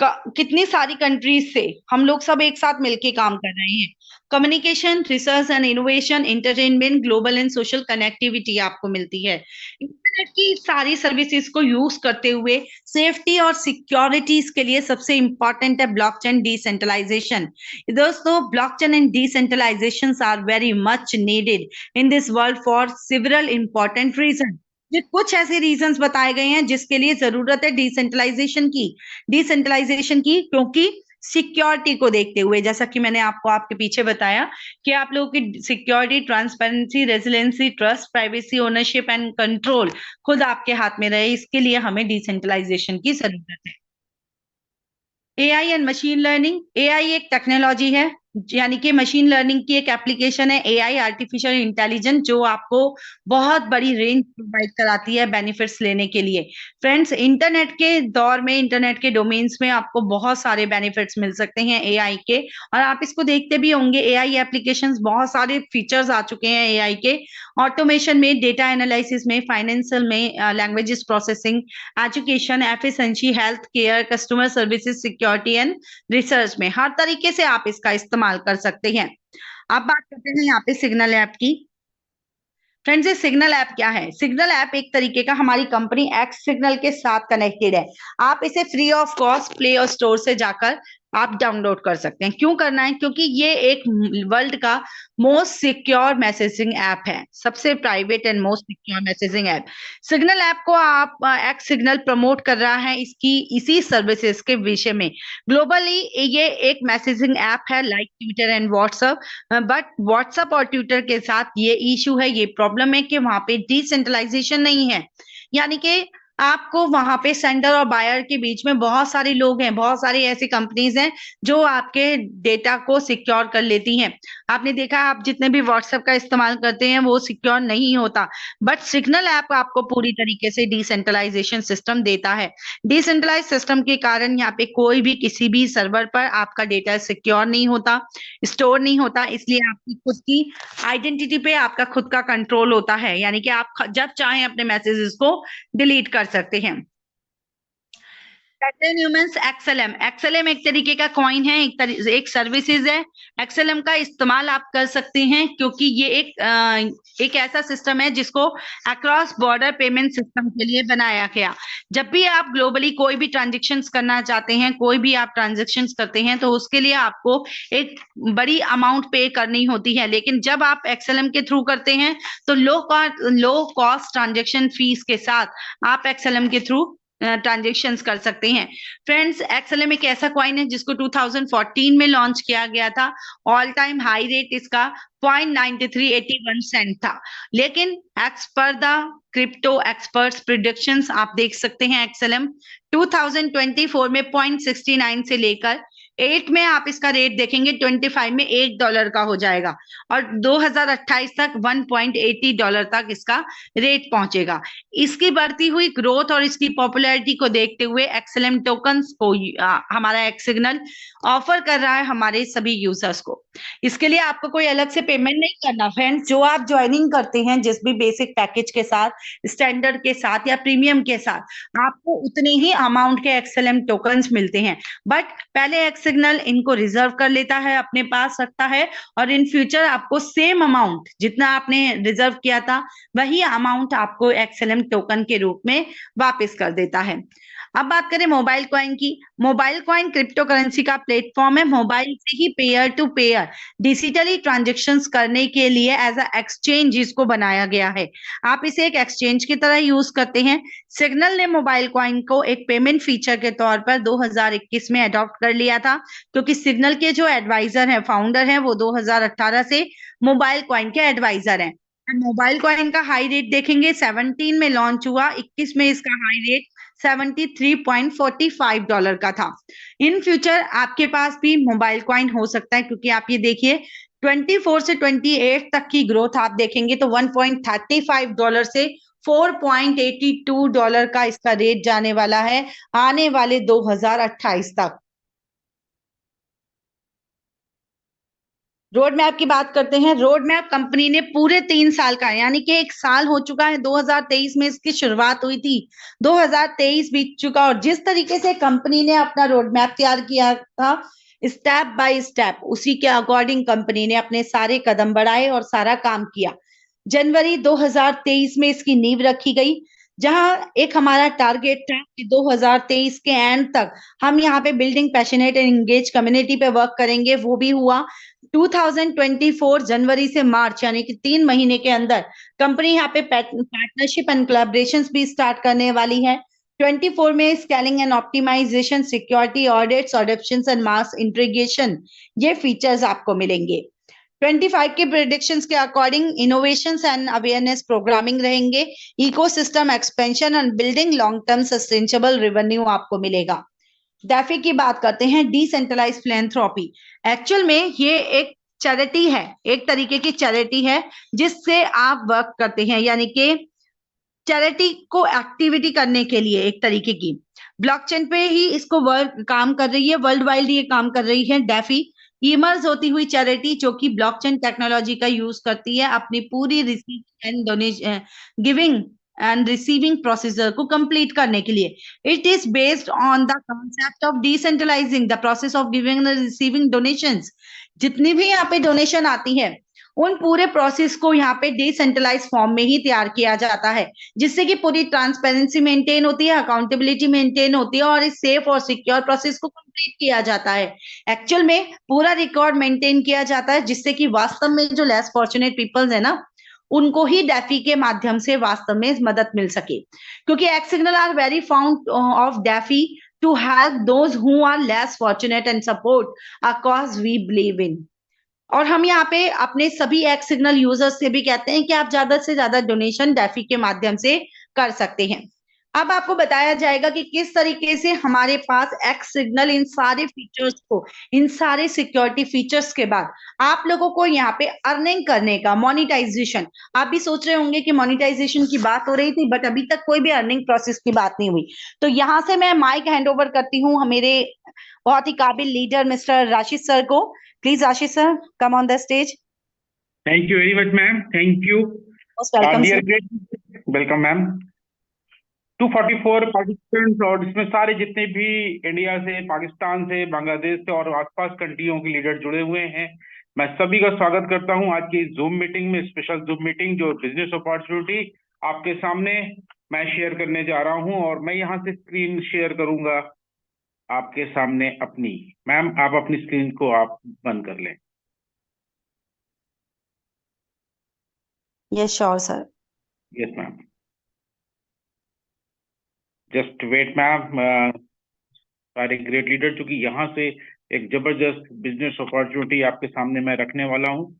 कितनी सारी कंट्रीज से हम लोग सब एक साथ मिलके काम कर रहे हैं। Communication, research and innovation, entertainment, global and social connectivity आपको मिलती है। इंटरनेट की सारी सर्विसेज को यूज करते हुए सेफ्टी और सिक्योरिटीज के लिए सबसे इंपॉर्टेंट है ब्लॉकचेन डिसेंट्रलाइजेशन। दोस्तों, blockchain and decentralisation are very much needed in this world for several important reason. ये कुछ ऐसे रीजंस बताए गए हैं जिसके लिए जरूरत है डिसेंट्रलाइजेशन की, क्योंकि सिक्योरिटी को देखते हुए, जैसा कि मैंने आपको आपके पीछे बताया कि आप लोगों की security, transparency, resiliency, trust, privacy, ownership and control खुद आपके हाथ में रहे, इसके लिए हमें डिसेंट्रलाइजेशन की जरूरत है। AI and machine learning. AI एक टेक्नोलॉजी है, यानी कि मशीन लर्निंग की एक एप्लीकेशन है एआई, आर्टिफिशियल इंटेलिजेंस, जो आपको बहुत बड़ी रेंज प्रोवाइड कराती है बेनिफिट्स लेने के लिए। फ्रेंड्स, इंटरनेट के दौर में, इंटरनेट के डोमेन्स में आपको बहुत सारे बेनिफिट्स मिल सकते हैं एआई के, और आप इसको देखते भी होंगे। एआई एप्लीकेशंस, बहुत सारे फीचर्स आ चुके हैं एआई के, ऑटोमेशन में, डेटा एनालिसिस में, फाइनेंशियल में, languages processing, education, efficiency, health care, customer services, security and research में हर तरीके से आप इसका इस्तेमाल कर सकते हैं। अब बात करते हैं यहाँ पे सिग्नल ऐप की। फ्रेंड्स, ये सिग्नल ऐप क्या है? सिग्नल ऐप एक तरीके का हमारी कंपनी एक्स सिग्नल के साथ कनेक्टेड है। आप इसे फ्री ऑफ कॉस्ट प्ले और स्टोर से जाकर आप डाउनलोड कर सकते हैं। क्यों करना है? क्योंकि ये एक वर्ल्ड का मोस्ट सिक्योर मैसेजिंग ऐप है, सबसे private and most secure messaging app. Signal app को आप एक्स सिग्नल प्रमोट कर रहा है इसकी इसी सर्विसेज के विषय में। ग्लोबली ये एक मैसेजिंग ऐप है like Twitter and WhatsApp, but WhatsApp और ट्विटर के साथ ये इशू है, ये प्रॉब्लम है कि वहां पे डिसेंट्रलाइजेशन नहीं है। यानी कि आपको वहां पे सेंडर और बायर के बीच में बहुत सारे लोग हैं, बहुत सारी ऐसी कंपनीज हैं जो आपके डेटा को सिक्योर कर लेती हैं। आपने देखा, आप जितने भी व्हाट्सएप का इस्तेमाल करते हैं वो सिक्योर नहीं होता, बट सिग्नल ऐप आपको पूरी तरीके से डिसेंट्रलाइजेशन सिस्टम देता है। डिसेंट्रलाइज सिस्टम के कारण यहाँ पे कोई भी किसी भी सर्वर पर आपका डेटा सिक्योर नहीं होता, स्टोर नहीं होता, इसलिए आपकी खुद की आइडेंटिटी पे आपका खुद का कंट्रोल होता है। यानी कि आप जब चाहें अपने मैसेजेस को डिलीट कर सकते हैं। एक्सएलएम। एक्सएलएम एक तरीके का कॉइन है, एक सर्विसेज है। एक्सएलएम का इस्तेमाल आप कर सकते हैं क्योंकि ये एक ऐसा सिस्टम है जिसको अक्रॉस बॉर्डर पेमेंट सिस्टम के लिए बनाया गया। जब भी आप ग्लोबली कोई भी ट्रांजेक्शन्स करना चाहते हैं, कोई भी आप ट्रांजेक्शन्स करते हैं, तो उसके लिए आपको एक बड़ी अमाउंट पे करनी होती है। लेकिन जब आप एक्सएलएम के थ्रू करते हैं तो लो कॉस्ट ट्रांजेक्शन फीस के साथ आप एक्सएलएम के थ्रू ट्रांजेक्शन्स कर सकते हैं। फ्रेंड्स, एक्सएलएम एक ऐसा कॉइन है जिसको 2014 में लॉन्च किया गया था। ऑल टाइम हाई रेट इसका 0.9381 सेंट था, लेकिन as per the crypto experts predictions आप देख सकते हैं एक्सएलएम 2024 में 0.69 से लेकर 8 में आप इसका रेट देखेंगे 25 में $1 का हो जाएगा, और 2028 तक $1.80 तक इसका रेट पहुंचेगा। इसकी बढ़ती हुई ग्रोथ और इसकी पॉपुलैरिटी को देखते हुए एक्सएलएम टोकन्स को हमारा एक्स सिग्नल ऑफर कर रहा है हमारे सभी यूजर्स को। इसके लिए आपको कोई अलग से पेमेंट नहीं करना। फ्रेंड्स, जो आप ज्वाइनिंग करते हैं जिस भी बेसिक पैकेज के साथ, स्टैंडर्ड के साथ या प्रीमियम के साथ, आपको उतने ही अमाउंट के एक्सएलएम टोकन्स मिलते हैं। बट पहले एक्स सिग्नल इनको रिजर्व कर लेता है, अपने पास रखता है, और इन फ्यूचर आपको सेम अमाउंट जितना आपने रिजर्व किया था वही अमाउंट आपको एक्सएलएम टोकन के रूप में वापस कर देता है। अब बात करें मोबाइल कॉइन की। मोबाइल कॉइन क्रिप्टो करेंसी का प्लेटफॉर्म है। मोबाइल से ही peer to peer digitally transactions करने के लिए एज अ एक्सचेंज इसको बनाया गया है। आप इसे एक एक्सचेंज की तरह यूज करते हैं। सिग्नल ने मोबाइल कॉइन को एक पेमेंट फीचर के तौर पर 2021 में अडॉप्ट कर लिया था, क्योंकि सिग्नल के जो एडवाइजर हैं, फाउंडर हैं, वो 2018 से मोबाइल कॉइन के एडवाइजर हैं। मोबाइल कॉइन का हाई रेट देखेंगे, 17 में लॉन्च हुआ, 21 में इसका हाई रेट $73.45 का था। इन फ्यूचर आपके पास भी मोबाइल कॉइन हो सकता है, क्योंकि आप ये देखिए 24 से 28 तक की ग्रोथ आप देखेंगे तो $1.35 से $4.82 का इसका रेट जाने वाला है आने वाले 2028 तक। रोड मैप की बात करते हैं। रोड मैप कंपनी ने पूरे 3 साल का, यानी कि 1 साल हो चुका है, 2023 में इसकी शुरुआत हुई थी, 2023 बीत चुका, और जिस तरीके से कंपनी ने अपना रोड मैप तैयार किया था, स्टेप बाय स्टेप, उसी के अकॉर्डिंग कंपनी ने अपने सारे कदम बढ़ाए और सारा काम किया। जनवरी 2023 में इसकी नींव रखी गई, जहां एक हमारा टारगेट था कि 2023 के एंड तक हम यहाँ पे building passionate and engage community पे वर्क करेंगे, वो भी हुआ। 2024 जनवरी से मार्च, यानी कि 3 महीने के अंदर कंपनी यहाँ पे पार्टनरशिप एंड कोलैबोरेशंस भी स्टार्ट करने वाली है। 24 में scaling and optimization, security audits, adoptions and mass integration, ये फीचर्स आपको मिलेंगे। 25 के प्रेडिक्शंस के according innovations and awareness programming रहेंगे, ecosystem expansion and building long term sustainable revenue आपको मिलेगा। डैफी की बात करते हैं, डिसेंट्रलाइज फिलैंथ्रोपी। एक्चुअल में ये एक चैरिटी है, एक तरीके की चैरिटी है जिससे आप वर्क करते हैं, यानी कि चैरिटी को एक्टिविटी करने के लिए एक तरीके की ब्लॉकचेन पे ही इसको वर्क काम कर रही है, वर्ल्ड वाइड ये काम कर रही है। डैफी इमर्ज होती हुई चैरिटी जो कि ब्लॉकचेन टेक्नोलॉजी का यूज करती है अपनी पूरी receiving end donation, giving and receiving procedure को कंप्लीट करने के लिए। It is based on the concept of decentralising the process of giving and receiving donations. जितनी भी यहाँ पे डोनेशन आती है, उन पूरे प्रोसेस को यहाँ पे डिसेंट्रलाइज फॉर्म में ही तैयार किया जाता है, जिससे कि पूरी ट्रांसपेरेंसी मेंटेन होती है, अकाउंटेबिलिटी मेंटेन होती है, और इस सेफ और सिक्योर प्रोसेस को कंप्लीट किया जाता है। एक्चुअल में पूरा रिकॉर्ड मेंटेन किया जाता है, जिससे कि वास्तव में जो लेस फॉर्चुनेट पीपल्स है ना, उनको ही डैफी के माध्यम से वास्तव में मदद मिल सके, क्योंकि X signal are very found of daffy to help those who are less fortunate and support a cause we believe in. और हम यहाँ पे अपने सभी एक्स सिग्नल यूजर्स से भी कहते हैं कि आप ज्यादा से ज्यादा डोनेशन डैफी के माध्यम से कर सकते हैं। अब आपको बताया जाएगा कि किस तरीके से हमारे पास एक्स सिग्नल इन सारे फीचर्स को, इन सारे सिक्योरिटी फीचर्स के बाद आप लोगों को यहाँ पे अर्निंग करने का, मोनिटाइजेशन। आप भी सोच रहे होंगे कि मोनिटाइजेशन की बात हो रही थी, बट अभी तक कोई भी अर्निंग प्रोसेस की बात नहीं हुई। तो यहाँ से मैं माइक हैंड ओवर करती हूँ मेरे बहुत ही काबिल लीडर मिस्टर राशिद सर को। Please, Ashish sir, come on the stage. Thank you very much, ma'am. Thank you. Most welcome, Dear sir. great, welcome, ma'am. 244 participants और इसमें सारे जितने भी इंडिया से, पाकिस्तान से, बांग्लादेश से और आसपास कंट्रियों के लीडर जुड़े हुए हैं, मैं सभी का स्वागत करता हूं आज की जूम मीटिंग में, स्पेशल जूम मीटिंग जो बिजनेस अपॉर्चुनिटी आपके सामने मैं शेयर करने जा रहा हूं। और मैं यहां से स्क्रीन शेयर करूंगा आपके सामने अपनी। मैम, आप अपनी स्क्रीन को आप बंद कर लें। Yes, sure, sir. Yes ma'am, just wait ma'am. सारे ग्रेट लीडर, चूंकि यहाँ से एक जबरदस्त बिजनेस अपॉर्चुनिटी आपके सामने मैं रखने वाला हूँ।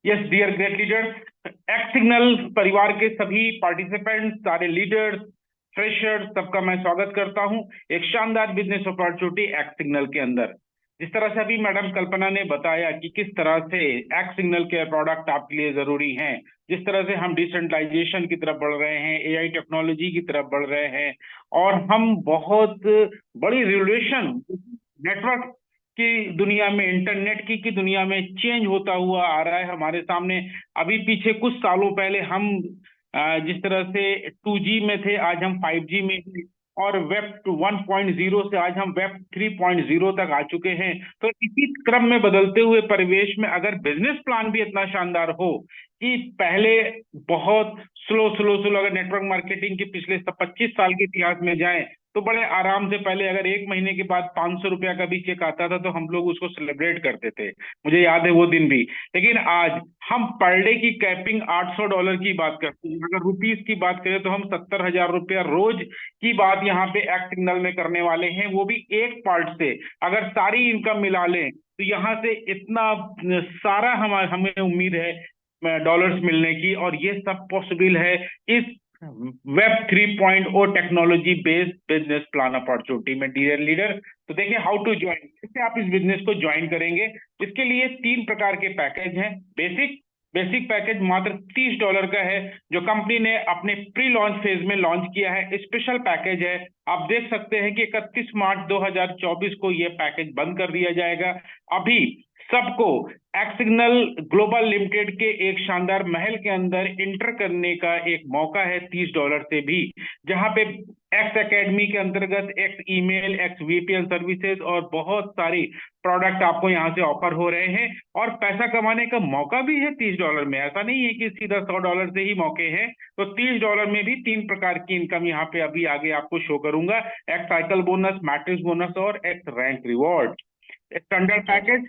Yes dear great leaders, X signal परिवार के सभी पार्टिसिपेंट्स, सारे लीडर्स, फ्रेशर्स, सबका मैं स्वागत करता हूं एक शानदार बिजनेस अपॉर्चुनिटी एक्स सिग्नल के अंदर। जिस तरह से अभी मैडम कल्पना ने बताया कि किस तरह से एक्स सिग्नल के प्रोडक्ट आपके लिए जरूरी हैं, जिस तरह से हम डिसेंट्रलाइजेशन की तरफ बढ़ रहे हैं, एआई टेक्नोलॉजी की तरफ बढ़ रहे हैं, और हम बहुत बड़ी रिवोल्यूशन नेटवर्क की दुनिया में, इंटरनेट की दुनिया में चेंज होता हुआ आ रहा है हमारे सामने। अभी पीछे कुछ सालों पहले हम जिस तरह से 2G में थे, आज हम 5G में हैं, और वेब 1.0 से आज हम वेब 3.0 तक आ चुके हैं। तो इसी क्रम में बदलते हुए परिवेश में अगर बिजनेस प्लान भी इतना शानदार हो कि पहले बहुत स्लो अगर नेटवर्क मार्केटिंग के पिछले 25 साल के इतिहास में जाएं तो बड़े आराम से पहले अगर 1 महीने के बाद 500 रुपया का भी चेक आता था तो हम लोग उसको सेलिब्रेट करते थे, मुझे याद है वो दिन भी। लेकिन आज हम पर डे की कैपिंग $800 की बात करते हैं। अगर रुपीस की बात करें तो हम 70,000 रुपया रोज की बात यहाँ पे एक्स सिग्नल में करने वाले हैं, वो भी एक पार्ट से। अगर सारी इनकम मिला लें तो यहाँ से इतना सारा हमें उम्मीद है डॉलर्स मिलने की, और ये सब पॉसिबल है इस web 3.0 technology based business plan opportunity में डियर लीडर। तो देखिए हाउ टू ज्वाइन, इससे आप इस बिजनेस को ज्वाइन करेंगे। इसके लिए 3 प्रकार के पैकेज हैं। बेसिक पैकेज मात्र $30 का है, जो कंपनी ने अपने प्री लॉन्च फेज में लॉन्च किया है। स्पेशल पैकेज है, आप देख सकते हैं कि 31 मार्च 2024 को यह पैकेज बंद कर दिया जाएगा। अभी सबको एक्सिग्नल ग्लोबल लिमिटेड के एक शानदार महल के अंदर इंटर करने का एक मौका है $30 से भी, जहां पे एक्स एकेडमी के अंतर्गत x email, x VPN services और बहुत सारी प्रोडक्ट आपको यहां से ऑफर हो रहे हैं, और पैसा कमाने का मौका भी है $30 में। ऐसा नहीं है कि सीधा $100 से ही मौके हैं। तो $30 में भी 3 प्रकार की इनकम यहाँ पे अभी आगे आपको शो करूंगा। X cycle bonus, matrix bonus और X rank reward. Standard package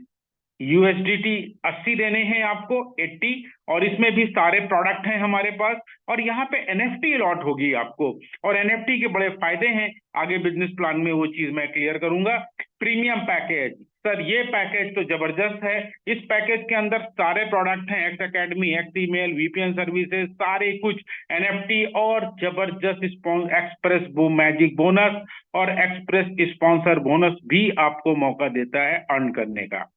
USDT 80 देने हैं आपको, 80, और इसमें भी सारे प्रोडक्ट हैं हमारे पास। और यहाँ पे NFT अलॉट होगी आपको, और NFT के बड़े फायदे हैं, आगे बिजनेस प्लान में वो चीज मैं क्लियर करूंगा। प्रीमियम पैकेज, सर ये पैकेज तो जबरदस्त है। इस पैकेज के अंदर सारे प्रोडक्ट हैं, x academy, x email, VPN services, सारे कुछ, NFT और जबरदस्त एक्सप्रेस मैजिक बोनस और एक्सप्रेस स्पॉन्सर बोनस भी आपको मौका देता है अर्न करने का।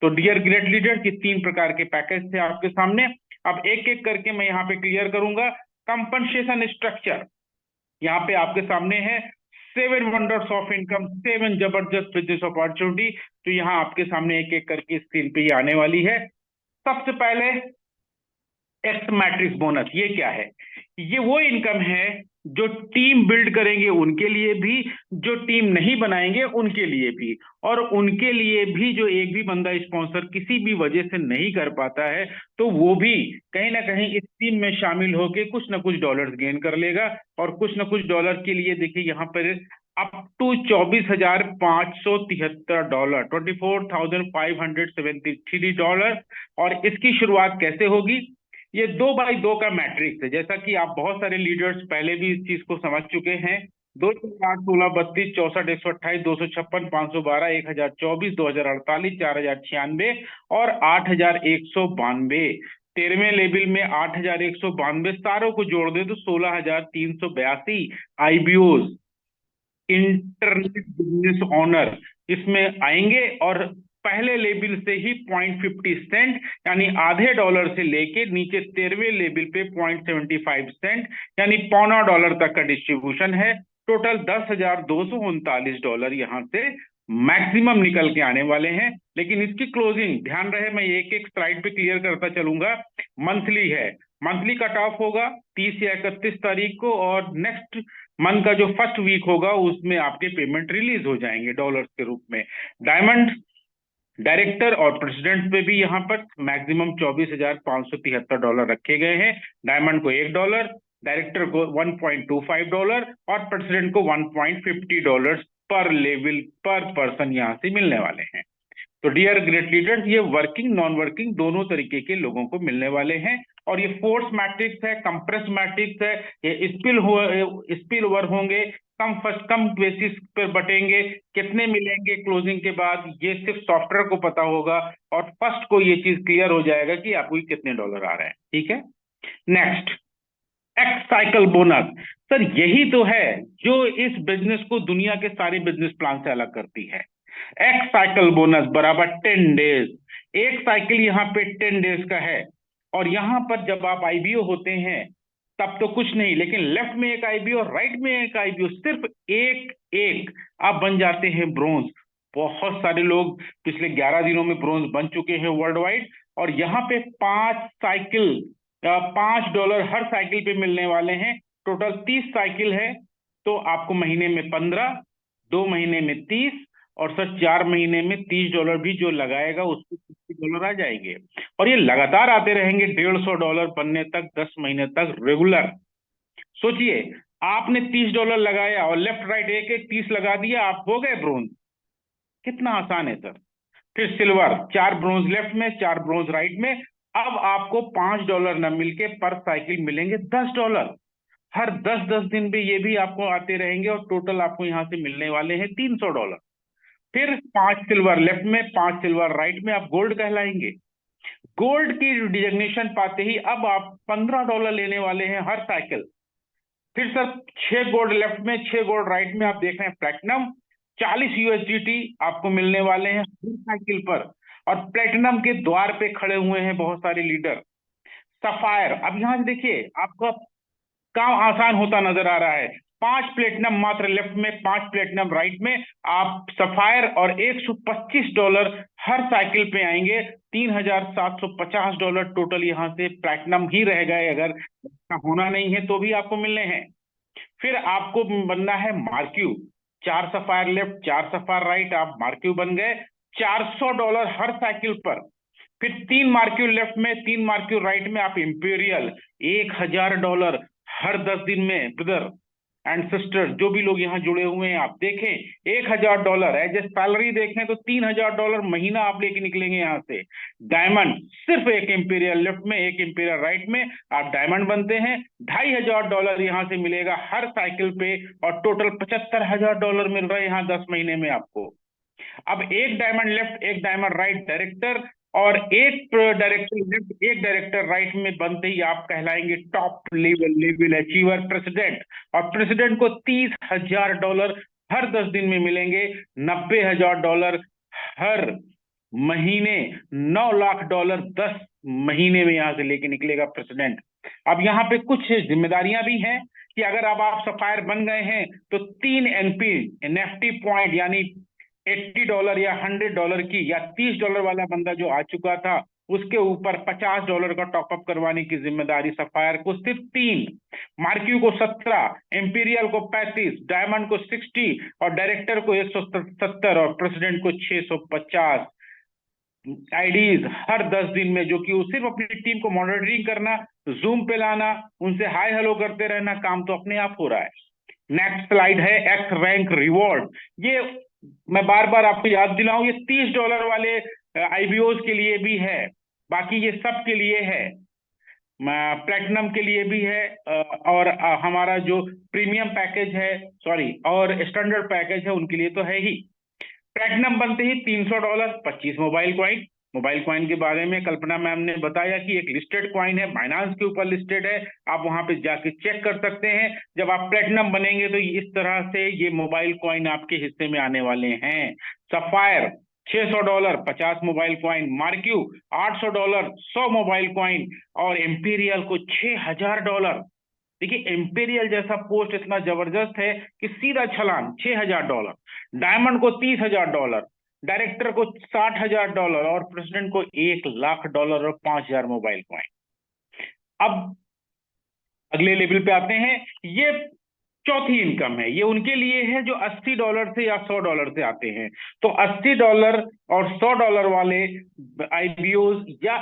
तो डियर ग्रेट लीडर की 3 प्रकार के पैकेज थे आपके सामने। अब एक एक करके मैं यहाँ पे क्लियर करूंगा। कंपनसेशन स्ट्रक्चर यहाँ पे आपके सामने है। 7 वंडर्स ऑफ इनकम, 7 जबरदस्त बिजनेस अपॉर्चुनिटी, तो यहाँ आपके सामने एक एक करके स्क्रीन पे ये आने वाली है। सबसे पहले एक्स मैट्रिक्स बोनस, ये क्या है? ये वो इनकम है जो टीम बिल्ड करेंगे उनके लिए भी, जो टीम नहीं बनाएंगे उनके लिए भी, और उनके लिए भी जो एक भी बंदा स्पॉन्सर किसी भी वजह से नहीं कर पाता है, तो वो भी कहीं ना कहीं इस टीम में शामिल होकर कुछ ना कुछ डॉलर्स गेन कर लेगा। और कुछ ना कुछ डॉलर के लिए देखिए यहाँ पर अप टू $24,573, $24,573। और इसकी शुरुआत कैसे होगी? ये 2x2 का मैट्रिक्स है, जैसा कि आप बहुत सारे लीडर्स पहले भी इस चीज को समझ चुके हैं। 2, 4, 16, 32, 64, 128, 256, 512, 1024, 2048, 4096 और 8192। 13वें लेवल में 8192 सारों को जोड़ दे तो 16,382 IBOs, इंटरनेट बिजनेस ऑनर, इसमें आएंगे। और पहले लेवल से ही 0.50 सेंट यानी आधे डॉलर से लेके नीचे 13वें लेवल पे 0.75 सेंट यानी $0.25 तक का डिस्ट्रीब्यूशन है। टोटल $10,239 यहां से मैक्सिमम निकल के आने वाले हैं। लेकिन इसकी क्लोजिंग ध्यान रहे, मैं एक एक स्लाइड पे क्लियर करता चलूंगा। मंथली है, मंथली कट ऑफ होगा 30 या 31 तारीख को, और नेक्स्ट मंथ का जो फर्स्ट वीक होगा उसमें आपके पेमेंट रिलीज हो जाएंगे डॉलर्स के रूप में। डायमंड, डायरेक्टर और प्रेसिडेंट पे भी यहाँ पर मैक्सिमम $24,573 रखे गए हैं। डायमंड को $1, डायरेक्टर को $1.25 और प्रेसिडेंट को $1.50 पर लेवल पर पर्सन यहाँ से मिलने वाले हैं। तो डियर ग्रेट लीडर्स, ये वर्किंग नॉन वर्किंग दोनों तरीके के लोगों को मिलने वाले हैं। और ये फोर्स मैट्रिक्स है, कंप्रेस मैट्रिक्स है, ये स्पिल ओवर होंगे, कम बेसिस पर बटेंगे, कितने मिलेंगे क्लोजिंग के बाद ये सिर्फ सॉफ्टवेयर को पता होगा, और फर्स्ट को ये चीज क्लियर हो जाएगा कि आपको कितने डॉलर आ रहे हैं। ठीक है, next x cycle bonus. Sir यही तो है जो इस बिजनेस को दुनिया के सारे बिजनेस प्लान से अलग करती है। एक्स साइकिल बोनस बराबर 10 डेज, एक साइकिल यहाँ पे 10 डेज का है। और यहां पर जब आप IBO होते हैं तब तो कुछ नहीं, लेकिन लेफ्ट में एक IBO और राइट में एक IBO, सिर्फ एक आप बन जाते हैं ब्रोंज। बहुत सारे लोग पिछले 11 दिनों में ब्रोंज बन चुके हैं वर्ल्ड वाइड। और यहाँ पे 5 साइकिल, $5 हर साइकिल पे मिलने वाले हैं। टोटल 30 साइकिल है, तो आपको महीने में 15, 2 महीने में 30, और सर 4 महीने में $30 भी जो लगाएगा उसको $60 आ जाएंगे। और ये लगातार आते रहेंगे $150 बनने तक, 10 महीने तक रेगुलर। सोचिए आपने $30 लगाया और लेफ्ट राइट एक 30 लगा दिया, आप हो गए ब्रोंज। कितना आसान है सर। फिर सिल्वर, 4 ब्रोंज लेफ्ट में, 4 ब्रोंज राइट में। अब आपको $5 न मिलके पर साइकिल मिलेंगे $10। हर 10-10 दिन पे ये भी आपको आते रहेंगे, और टोटल आपको यहाँ से मिलने वाले हैं $300। फिर 5 सिल्वर लेफ्ट में, 5 सिल्वर राइट में, आप गोल्ड कहलाएंगे। गोल्ड की डिजिग्नेशन पाते ही अब आप $15 लेने वाले हैं हर साइकिल। फिर सर 6 गोल्ड लेफ्ट में, 6 गोल्ड राइट में आप देख रहे हैं प्लेटिनम 40 USDT आपको मिलने वाले हैं हर साइकिल पर, और प्लेटिनम के द्वार पे खड़े हुए हैं बहुत सारे लीडर। सफायर, अब यहां से देखिए आपका काम आसान होता नजर आ रहा है। 5 प्लेटिनम मात्र लेफ्ट में, 5 प्लेटिनम राइट में, आप सफायर और $125 हर साइकिल पे आएंगे। $3,750 टोटल यहां से प्लेटिनम ही रह गए, अगर होना नहीं है तो भी आपको मिलने हैं। फिर आपको बनना है marquee, 4 sapphire left, 4 sapphire right, आप मार्क्यू बन गए $400 हर साइकिल पर। फिर 3 मार्क्यू लेफ्ट में, 3 मार्क्यू राइट में आप इंपीरियल, $1000 हर 10 दिन में। ब्रदर एंड सिस्टर जो भी लोग यहाँ जुड़े हुए हैं, आप देखें $1000 एज ए सैलरी देखें तो $3000 महीना आप लेके निकलेंगे यहाँ से। डायमंड, सिर्फ एक इंपीरियल लेफ्ट में, एक इंपीरियल राइट में आप डायमंड बनते हैं, $2500 यहाँ से मिलेगा हर साइकिल पे, और टोटल $75000 मिल रहा है यहाँ 10 महीने में आपको। अब एक डायमंड लेफ्ट, एक डायमंड राइट डायरेक्टर, और एक डायरेक्टर लेफ्ट, एक डायरेक्टर राइट में बनते ही आप कहलाएंगे टॉप लेवल अचीवर प्रेसिडेंट। और प्रेसिडेंट को $30,000 हर 10 दिन में मिलेंगे, $90,000 हर महीने, $9 लाख 10 महीने में यहां से लेके निकलेगा प्रेसिडेंट। अब यहाँ पे कुछ जिम्मेदारियां भी हैं कि अगर अब आप सफायर बन गए हैं तो 3 एनएफटी पॉइंट यानी $80 या $100 की, या $30 वाला बंदा जो आ चुका था उसके ऊपर $50 का टॉपअप करवाने की जिम्मेदारी सफायर को सिर्फ 3, मार्क्यू को 17, इंपीरियल को 35, डायमंड को 60, और डायरेक्टर को 170, और प्रेसिडेंट को 650 आईडीज हर 10 दिन में, जो कि वो सिर्फ अपनी टीम को मॉनिटरिंग करना, जूम पे लाना, उनसे हाय हेलो करते रहना, काम तो अपने आप हो रहा है। नेक्स्ट स्लाइड है एक्स रैंक रिवॉर्ड। ये मैं बार बार आपको याद दिलाऊं, ये $30 वाले आईबीओज के लिए भी है, बाकी ये सब के लिए है, प्लेटिनम के लिए भी है, और हमारा जो प्रीमियम पैकेज है, सॉरी, और स्टैंडर्ड पैकेज है उनके लिए तो है ही। प्लेटिनम बनते ही $300, 25 मोबाइल कॉइन के बारे में कल्पना मैम ने बताया कि एक लिस्टेड कॉइन है, बाइनांस के ऊपर लिस्टेड है, आप वहां पे जाके चेक कर सकते हैं। जब आप प्लेटिनम बनेंगे तो इस तरह से ये मोबाइल कॉइन आपके हिस्से में आने वाले हैं। Sapphire $600, 50 mobile coin, marquee $800, 100 mobile coin, और इंपीरियल को $6000। देखिए इंपीरियल जैसा पोस्ट इतना जबरदस्त है कि सीधा छलांग $6000, डायमंड को $30,000, डायरेक्टर को $60,000, और प्रेसिडेंट को $1 लाख और 5000 मोबाइल कॉइन। अब अगले लेवल पे आते हैं, ये चौथी इनकम है, ये उनके लिए है जो $80 से या $100 से आते हैं। तो $80 और $100 वाले आईबीओज या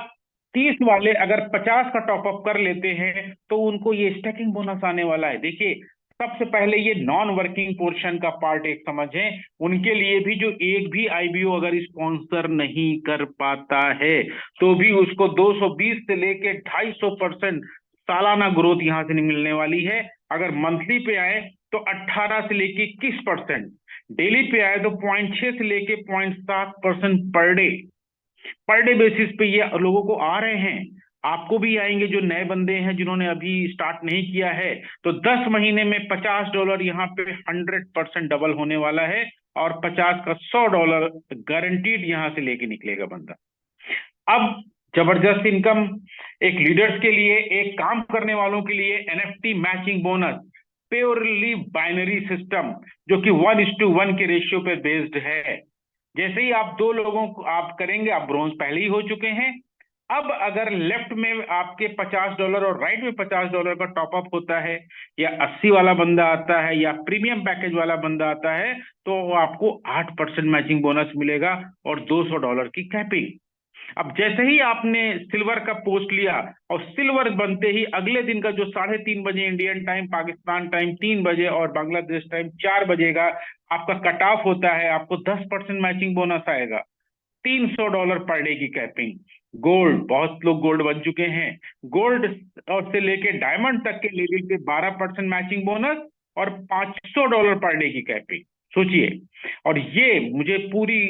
30 वाले अगर 50 का टॉपअप कर लेते हैं तो उनको ये स्टैकिंग बोनस आने वाला है। देखिए सबसे पहले ये नॉन वर्किंग पोर्शन का पार्ट एक समझें, उनके लिए भी जो एक भी आईबीओ अगर स्पॉन्सर नहीं कर पाता है तो भी उसको 220 से लेके 250% सालाना ग्रोथ यहां से मिलने वाली है। अगर मंथली पे आए तो 18 से लेके 21%, डेली पे आए तो 0.6 से लेके 0.7% पर डे बेसिस पे ये लोगों को आ रहे हैं। आपको भी आएंगे जो नए बंदे हैं जिन्होंने अभी स्टार्ट नहीं किया है, तो 10 महीने में $50 यहाँ पे 100% डबल होने वाला है, और 50 का $100 गारंटीड यहां से लेके निकलेगा बंदा। अब जबरदस्त इनकम एक लीडर्स के लिए, एक काम करने वालों के लिए, NFT matching bonus, purely binary system जो कि 1:1 के रेशियो पे बेस्ड है। जैसे ही आप 2 लोगों को आप करेंगे, आप ब्रोंज पहले ही हो चुके हैं। अब अगर लेफ्ट में आपके $50 और राइट में $50 का टॉपअप होता है, या 80 वाला बंदा आता है, या प्रीमियम पैकेज वाला बंदा आता है, तो आपको 8% मैचिंग बोनस मिलेगा और $200 की कैपिंग। अब जैसे ही आपने सिल्वर का पोस्ट लिया और सिल्वर बनते ही अगले दिन का जो 3:30 बजे इंडियन टाइम, पाकिस्तान टाइम 3 बजे और बांग्लादेश टाइम 4 बजे का आपका कट ऑफ होता है, आपको 10% मैचिंग बोनस आएगा, $300 पर डे की कैपिंग। गोल्ड, बहुत लोग गोल्ड बन चुके हैं, गोल्ड और से लेके डायमंड तक के लेवल पे 12% मैचिंग बोनस और $500 पर डे की कैपिंग। सोचिए, और ये मुझे पूरी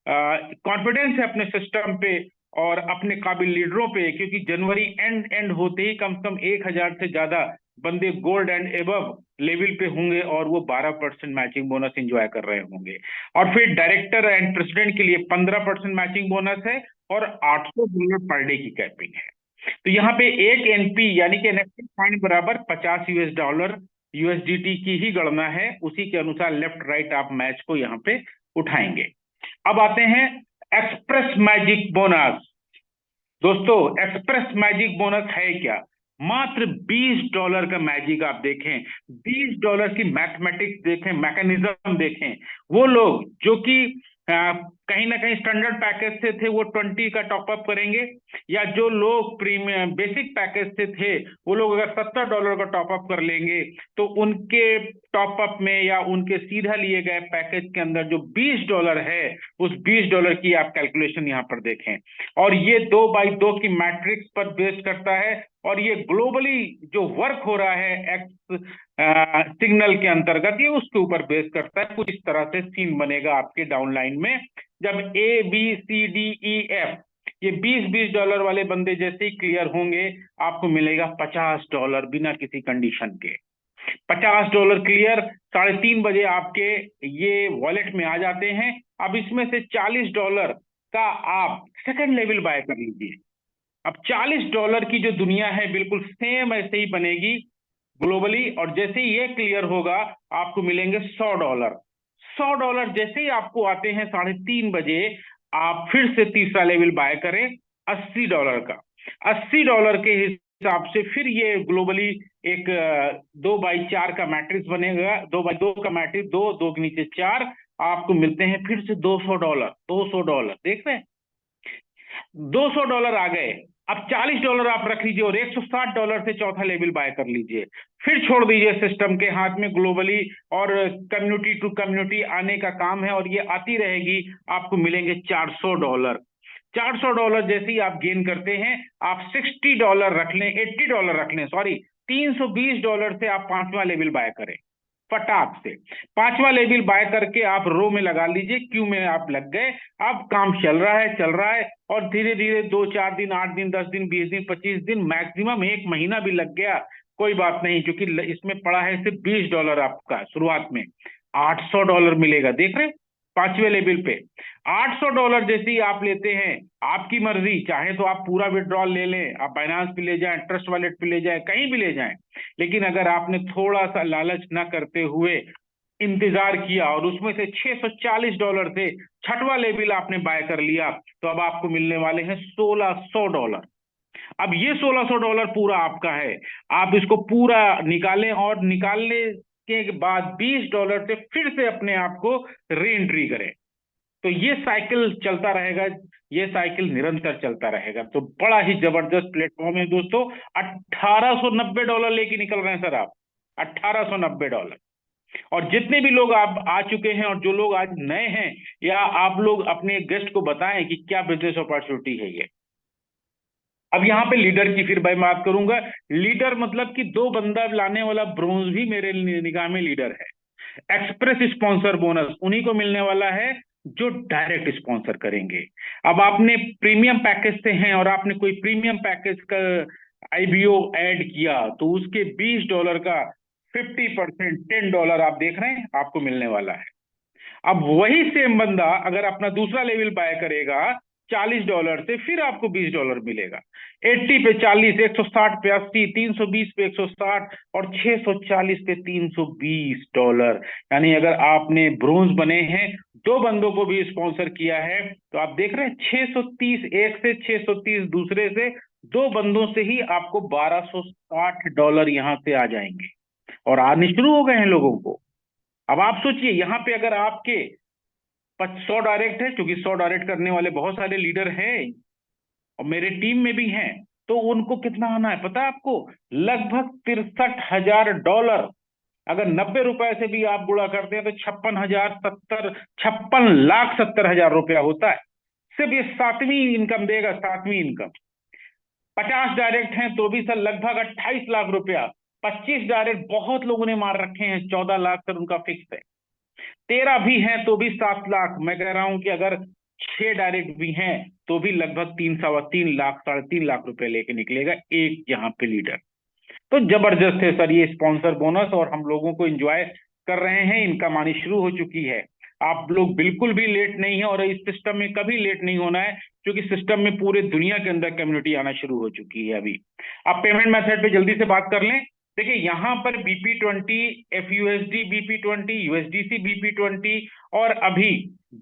कॉन्फिडेंस है अपने सिस्टम पे, और अपने काबिल लीडरों पे, क्योंकि जनवरी एंड होते ही कम से कम 1000 से ज्यादा बंदे गोल्ड एंड एबव लेवल पे होंगे और वो 12% मैचिंग बोनस एंजॉय कर रहे होंगे। और फिर डायरेक्टर एंड प्रेसिडेंट के लिए 15% मैचिंग बोनस है और $800 पर डे की कैपिंग है। तो यहाँ पे एक एनपी यानी कि नेक्स्ट पॉइंट बराबर $50 USDT की ही गणना है, उसी के अनुसार लेफ्ट राइट आप मैच को यहाँ पे उठाएंगे। अब आते हैं एक्सप्रेस मैजिक बोनस। दोस्तों एक्सप्रेस मैजिक बोनस है क्या? मात्र $20 का मैजिक आप देखें, $20 की मैथमेटिक्स देखें, मैकेनिज्म देखें। वो लोग जो कि कहीं ना कहीं स्टैंडर्ड पैकेज से थे वो 20 का टॉपअप करेंगे, या जो लोग प्रीमियम बेसिक पैकेज से थे वो लोग अगर $70 का टॉपअप कर लेंगे तो उनके टॉपअप में या उनके सीधा लिए गए पैकेज के अंदर जो $20 है उस $20 की आप कैलकुलेशन यहाँ पर देखें। और ये 2x2 की मैट्रिक्स पर बेस करता है और ये ग्लोबली जो वर्क हो रहा है एक्स सिग्नल के अंतर्गत ये उसके ऊपर बेस करता है। कुछ इस तरह से सीन बनेगा आपके डाउनलाइन में, जब ABCDEF ये $20 वाले बंदे जैसे ही क्लियर होंगे आपको मिलेगा $50 बिना किसी कंडीशन के। $50 क्लियर 3:30 बजे आपके ये वॉलेट में आ जाते हैं। अब इसमें से $40 का आप सेकंड लेवल बाय कर लीजिए। अब $40 की जो दुनिया है बिल्कुल सेम ऐसे ही बनेगी ग्लोबली, और जैसे ही ये क्लियर होगा आपको मिलेंगे $100। $100 जैसे ही आपको आते हैं 3:30 बजे आप फिर से तीसरा लेवल बाय करें $80 का। $80 के हिसाब से फिर ये ग्लोबली एक 2x4 का मैट्रिक्स बनेगा, 2x2 का मैट्रिक्स, 2 के नीचे 4, आपको मिलते हैं फिर से $200। देख रहे हैं $200 आ गए। अब $40 आप रख लीजिए और $160 से चौथा लेवल बाय कर लीजिए, फिर छोड़ दीजिए सिस्टम के हाथ में ग्लोबली, और कम्युनिटी टू कम्युनिटी आने का काम है और ये आती रहेगी। आपको मिलेंगे $400। $400 जैसे ही आप गेन करते हैं आप $60 रख लें, $80 रख लें, सॉरी $320 से आप 5वां लेवल बाय करें फटाक से। 5वां लेवल बाय करके आप रो में लगा लीजिए, क्यू में आप लग गए। अब काम चल रहा है और धीरे धीरे 2-4 दिन, 8 दिन, 10 दिन, 20 दिन, 25 दिन, मैक्सिमम 1 महीना भी लग गया कोई बात नहीं, क्योंकि इसमें पड़ा है सिर्फ $20 आपका। शुरुआत में $800 मिलेगा, देख रहे 5वें लेवल पे $800 जैसे ही आप लेते हैं, आपकी मर्जी, चाहे तो आप पूरा विड्रॉल ले लें, आप बाइनांस पे ले जाएं, ट्रस्ट वॉलेट पे ले जाएं, कहीं भी ले जाएं। लेकिन अगर आपने थोड़ा सा लालच ना करते हुए इंतजार किया और उसमें से $640 से 6वां लेवल आपने बाय कर लिया तो अब आपको मिलने वाले हैं $1600। अब ये $1600 पूरा आपका है, आप इसको पूरा निकालें और निकालने के बाद $20 से फिर से अपने आप को री एंट्री करें। तो ये साइकिल चलता रहेगा, ये साइकिल निरंतर चलता रहेगा। तो बड़ा ही जबरदस्त प्लेटफॉर्म है दोस्तों। $1890 लेके निकल रहे हैं सर आप, $1890। और जितने भी लोग आप आ चुके हैं और जो लोग आज नए हैं, या आप लोग अपने गेस्ट को बताएं कि क्या बिजनेस अपॉर्चुनिटी है ये। अब यहाँ पे लीडर की फिर मैं बात करूंगा। लीडर मतलब कि 2 बंदा लाने वाला ब्रोंज भी मेरे निगाह में लीडर है। एक्सप्रेस स्पॉन्सर बोनस उन्हीं को मिलने वाला है जो डायरेक्ट स्पॉन्सर करेंगे। अब आपने प्रीमियम पैकेज से हैं और आपने कोई प्रीमियम पैकेज का IBO ऐड किया तो उसके $20 का 50% $10 आप देख रहे हैं आपको मिलने वाला है। अब वही सेम बंदा अगर अपना दूसरा लेवल बाय करेगा $40 से, फिर आपको $20 मिलेगा। 80 पे 40, 160 पे 80, 320 पे 160 और 640 पे $320। यानी अगर आपने ब्रोंज बने हैं, 2 बंदों को भी स्पॉन्सर किया है, तो आप देख रहे हैं 630 एक से, 630 दूसरे से, 2 बंदों से ही आपको $1260 यहां से आ जाएंगे और आने शुरू हो गए हैं लोगों को। अब आप सोचिए यहाँ पे अगर आपके 100 डायरेक्ट है, क्योंकि 100 डायरेक्ट करने वाले बहुत सारे लीडर हैं और मेरे टीम में भी हैं, तो उनको कितना आना है पता है आपको? लगभग $63,000। अगर 90 रुपए से भी आप गुणा करते हैं तो 56,70,000 रुपया होता है। सिर्फ ये 7वीं इनकम देगा, 7वीं इनकम। 50 डायरेक्ट हैं तो भी सर लगभग 28 लाख रुपया। 25 डायरेक्ट बहुत लोगों ने मार रखे हैं, 14 लाख सर उनका फिक्स है। 13 भी हैं तो भी 7 लाख। मैं कह रहा हूं कि अगर 6 डायरेक्ट भी हैं तो भी लगभग 3 लाख 3.5 लाख रुपए लेके निकलेगा एक यहाँ पे लीडर। तो जबरदस्त है सर ये स्पॉन्सर बोनस, और हम लोगों को एंजॉय कर रहे हैं, इनकम आनी शुरू हो चुकी है। आप लोग बिल्कुल भी लेट नहीं है, और इस सिस्टम में कभी लेट नहीं होना है, क्योंकि सिस्टम में पूरे दुनिया के अंदर कम्युनिटी आना शुरू हो चुकी है। अभी आप पेमेंट मेथड पे जल्दी से बात कर लें। देखिए यहाँ पर BP20, FUSD BP20, USDC BP20 और अभी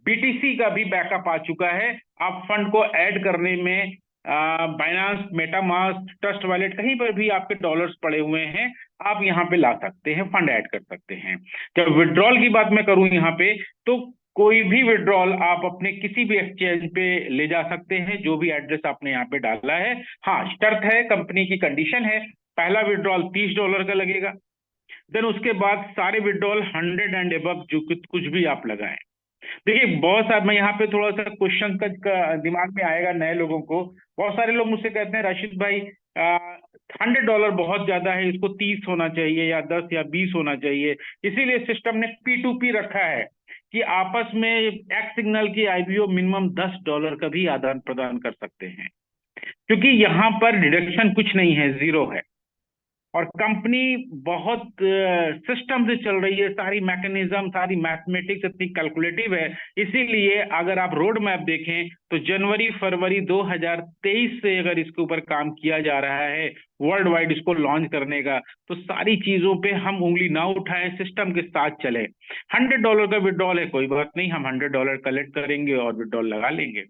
BTC का भी बैकअप आ चुका है। आप फंड को ऐड करने में बाइनांस, मेटामास्क, ट्रस्ट वॉलेट, कहीं पर भी आपके डॉलर्स पड़े हुए हैं, आप यहाँ पे ला सकते हैं, फंड ऐड कर सकते हैं। जब विड्रॉल की बात मैं करूं यहाँ पे, तो कोई भी विड्रॉल आप अपने किसी भी एक्सचेंज पे ले जा सकते हैं, जो भी एड्रेस आपने यहाँ पे डाला है। हाँ, शर्त है, कंपनी की कंडीशन है, पहला विड्रॉल $30 का लगेगा, देन उसके बाद सारे विड्रॉल 100 एंड अबव जो कुछ भी आप लगाएं। देखिए बहुत सारे, मैं यहाँ पे थोड़ा सा क्वेश्चन का दिमाग में आएगा नए लोगों को। बहुत सारे लोग मुझसे कहते हैं राशिद भाई $100 बहुत ज्यादा है, इसको 30 होना चाहिए या 10 या 20 होना चाहिए। इसीलिए सिस्टम ने P2P रखा है कि आपस में एक्स सिग्नल की IBO मिनिमम $10 का भी आदान प्रदान कर सकते हैं, क्योंकि यहाँ पर डिडक्शन कुछ नहीं है, जीरो है। और कंपनी बहुत सिस्टम से चल रही है, सारी मैकेनिज्म, सारी मैथमेटिक्स इतनी कैलकुलेटिव है। इसीलिए अगर आप रोड मैप देखें तो जनवरी फरवरी 2023 से अगर इसके ऊपर काम किया जा रहा है वर्ल्ड वाइड इसको लॉन्च करने का, तो सारी चीजों पे हम उंगली ना उठाएं, सिस्टम के साथ चले। $100 का विड्रॉल है, कोई बात नहीं, हम $100 कलेक्ट करेंगे और विड्रॉल लगा लेंगे।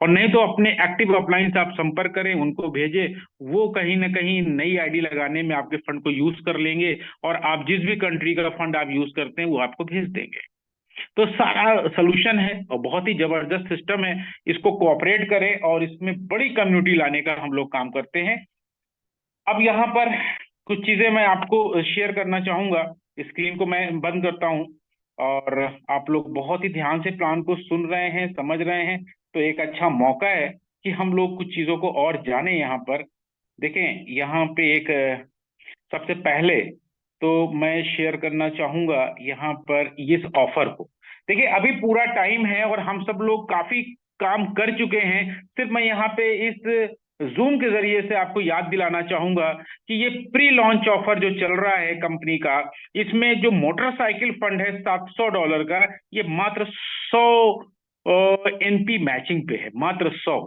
और नहीं तो अपने एक्टिव अपलाइन से आप संपर्क करें, उनको भेजें, वो कहीं ना कहीं नई आईडी लगाने में आपके फंड को यूज कर लेंगे, और आप जिस भी कंट्री का फंड आप यूज करते हैं वो आपको भेज देंगे। तो सारा सोल्यूशन है और बहुत ही जबरदस्त सिस्टम है, इसको कोऑपरेट करें और इसमें बड़ी कम्युनिटी लाने का हम लोग काम करते हैं। अब यहाँ पर कुछ चीजें मैं आपको शेयर करना चाहूंगा। स्क्रीन को मैं बंद करता हूँ, और आप लोग बहुत ही ध्यान से प्लान को सुन रहे हैं, समझ रहे हैं, तो एक अच्छा मौका है कि हम लोग कुछ चीजों को और जाने। यहाँ पर देखें, यहाँ पे एक सबसे पहले तो मैं शेयर करना चाहूंगा यहाँ पर इस ऑफर को। देखिए अभी पूरा टाइम है और हम सब लोग काफी काम कर चुके हैं। सिर्फ मैं यहाँ पे इस जूम के जरिए से आपको याद दिलाना चाहूंगा कि ये प्री लॉन्च ऑफर जो चल रहा है कंपनी का, इसमें जो मोटरसाइकिल फंड है $700 का, ये मात्र 100 NP मैचिंग पे है, मात्र 100।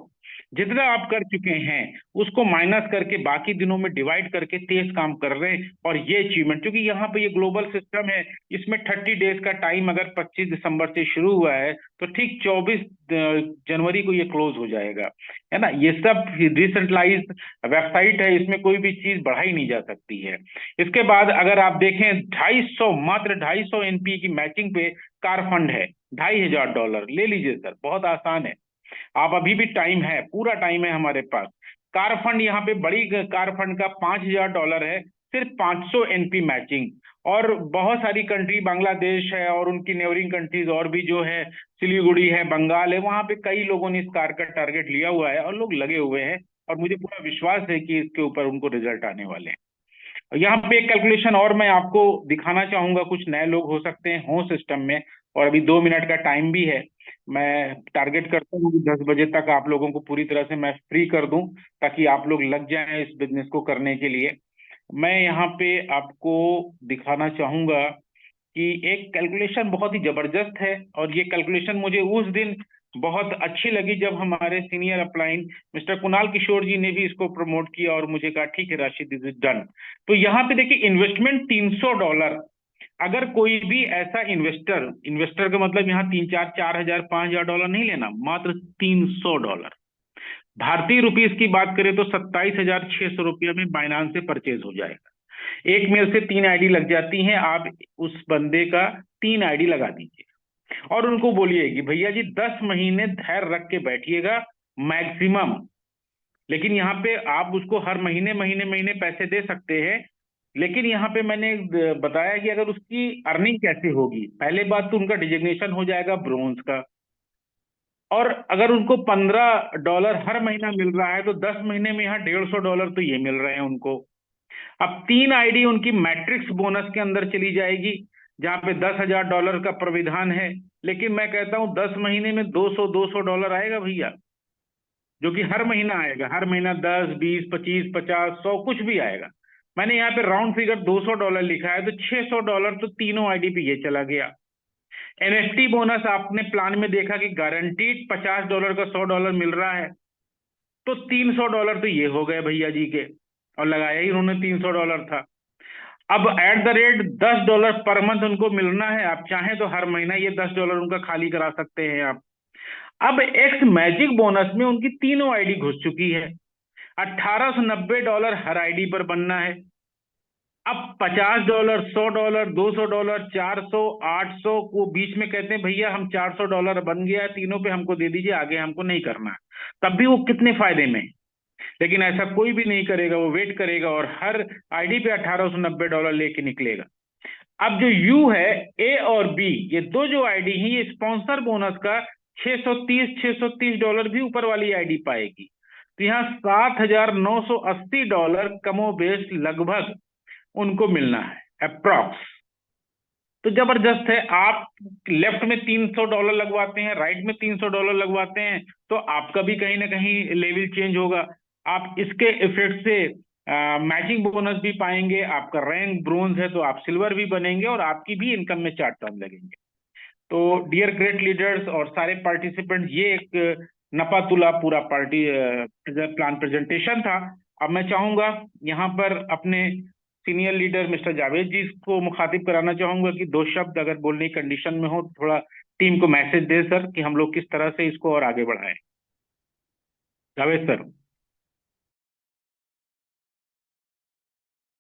जितना आप कर चुके हैं उसको माइनस करके बाकी दिनों में डिवाइड करके तेज काम कर रहे हैं, और ये अचीवमेंट, क्योंकि यहाँ पे ये ग्लोबल सिस्टम है, इसमें 30 डेज का टाइम अगर 25 दिसंबर से शुरू हुआ है तो ठीक 24 जनवरी को ये क्लोज हो जाएगा, है ना। ये सब डिसेंट्रलाइज्ड वेबसाइट है, इसमें कोई भी चीज बढ़ाई नहीं जा सकती है। इसके बाद अगर आप देखें 250, मात्र 250 NP की मैचिंग पे कार फंड है, $2500 ले लीजिए सर, बहुत आसान है। आप अभी भी टाइम है, पूरा टाइम है हमारे पास। कार फंड यहाँ पे बड़ी कार फंड का $5000 है, सिर्फ 500 NP मैचिंग। और बहुत सारी कंट्री, बांग्लादेश है और उनकी नेबरिंग कंट्रीज और भी जो है, सिलीगुड़ी है, बंगाल है, वहां पे कई लोगों ने इस कार का टारगेट लिया हुआ है और लोग लगे हुए हैं, और मुझे पूरा विश्वास है कि इसके ऊपर उनको रिजल्ट आने वाले हैं। यहाँ पे एक कैलकुलेशन और मैं आपको दिखाना चाहूंगा, कुछ नए लोग हो सकते हैं हो सिस्टम में, और अभी 2 मिनट का टाइम भी है। मैं टारगेट करता हूँ कि 10 बजे तक आप लोगों को पूरी तरह से मैं फ्री कर दूं, ताकि आप लोग लग जाएं इस बिजनेस को करने के लिए। मैं यहाँ पे आपको दिखाना चाहूंगा कि एक कैलकुलेशन बहुत ही जबरदस्त है, और ये कैलकुलेशन मुझे उस दिन बहुत अच्छी लगी जब हमारे सीनियर अपलाइन मिस्टर कुणाल किशोर जी ने भी इसको प्रमोट किया और मुझे कहा ठीक है राशिद, दिस इज डन। तो यहाँ पे देखिए इन्वेस्टमेंट $300। अगर कोई भी ऐसा इन्वेस्टर का मतलब यहाँ 3-4, 4000, $5000 नहीं लेना, मात्र $300। भारतीय रुपीस की बात करें तो 27,600 में बाइनांस से परचेज हो जाएगा। एक मेल से 3 आईडी लग जाती हैं, आप उस बंदे का 3 आईडी लगा दीजिए और उनको बोलिए कि भैया जी 10 महीने धैर्य रख के बैठिएगा मैक्सिमम। लेकिन यहाँ पे आप उसको हर महीने पैसे दे सकते हैं, लेकिन यहाँ पे मैंने बताया कि अगर उसकी अर्निंग कैसे होगी। पहले बात तो उनका डिजिग्नेशन हो जाएगा ब्रोंज का, और अगर उनको $15 हर महीना मिल रहा है तो 10 महीने में यहाँ $150 तो ये मिल रहे हैं उनको। अब 3 आईडी उनकी मैट्रिक्स बोनस के अंदर चली जाएगी। जहां पे $10,000 का प्राविधान है, लेकिन मैं कहता हूं 10 महीने में $200 आएगा भैया, जो कि हर महीना आएगा, हर महीना 10, 20, 25, 50, 100 कुछ भी आएगा। मैंने यहाँ पे राउंड फिगर $200 लिखा है, तो $600 तो तीनों आईडी पे ये चला गया। एनएफटी बोनस आपने प्लान में देखा कि गारंटीड $50 का $100 मिल रहा है, तो $300 तो ये हो गए भैया जी के, और लगाया ही उन्होंने $300 था। अब at the rate $10 per month उनको मिलना है, आप चाहें तो हर महीना ये $10 उनका खाली करा सकते हैं आप। अब एक्स मैजिक बोनस में उनकी तीनों आईडी घुस चुकी है, $1890 हर आईडी पर बनना है। अब $50, $100, $200, 400, 800 को बीच में कहते हैं भैया हम $400 बन गया, तीनों पे हमको दे दीजिए, आगे हमको नहीं करना, तब भी वो कितने फायदे में। लेकिन ऐसा कोई भी नहीं करेगा, वो वेट करेगा और हर आईडी पे $1890 लेके निकलेगा। अब जो यू है, ए और बी, ये दो जो आईडी है, ये स्पॉन्सर बोनस का $630 भी ऊपर वाली आईडी पाएगी। तो यहाँ $7,980 कमोबेश लगभग उनको मिलना है अप्रॉक्स। तो जबरदस्त है। आप लेफ्ट में $300 लगवाते हैं, राइट में $300 लगवाते हैं, तो आपका भी कहीं ना कहीं लेवल चेंज होगा। आप इसके इफेक्ट से मैचिंग बोनस भी पाएंगे, आपका रैंक ब्रोंज है तो आप सिल्वर भी बनेंगे, और आपकी भी इनकम में 4 टर्म लगेंगे। तो डियर ग्रेट लीडर्स और सारे पार्टिसिपेंट, ये एक नपातुला पूरा पार्टी प्लान प्रेजेंटेशन था। अब मैं चाहूंगा यहाँ पर अपने सीनियर लीडर मिस्टर जावेद जी को मुखातिब कराना चाहूंगा कि 2 शब्द अगर बोलने की कंडीशन में हो, थोड़ा टीम को मैसेज दे सर कि हम लोग किस तरह से इसको और आगे बढ़ाएं। जावेद सर।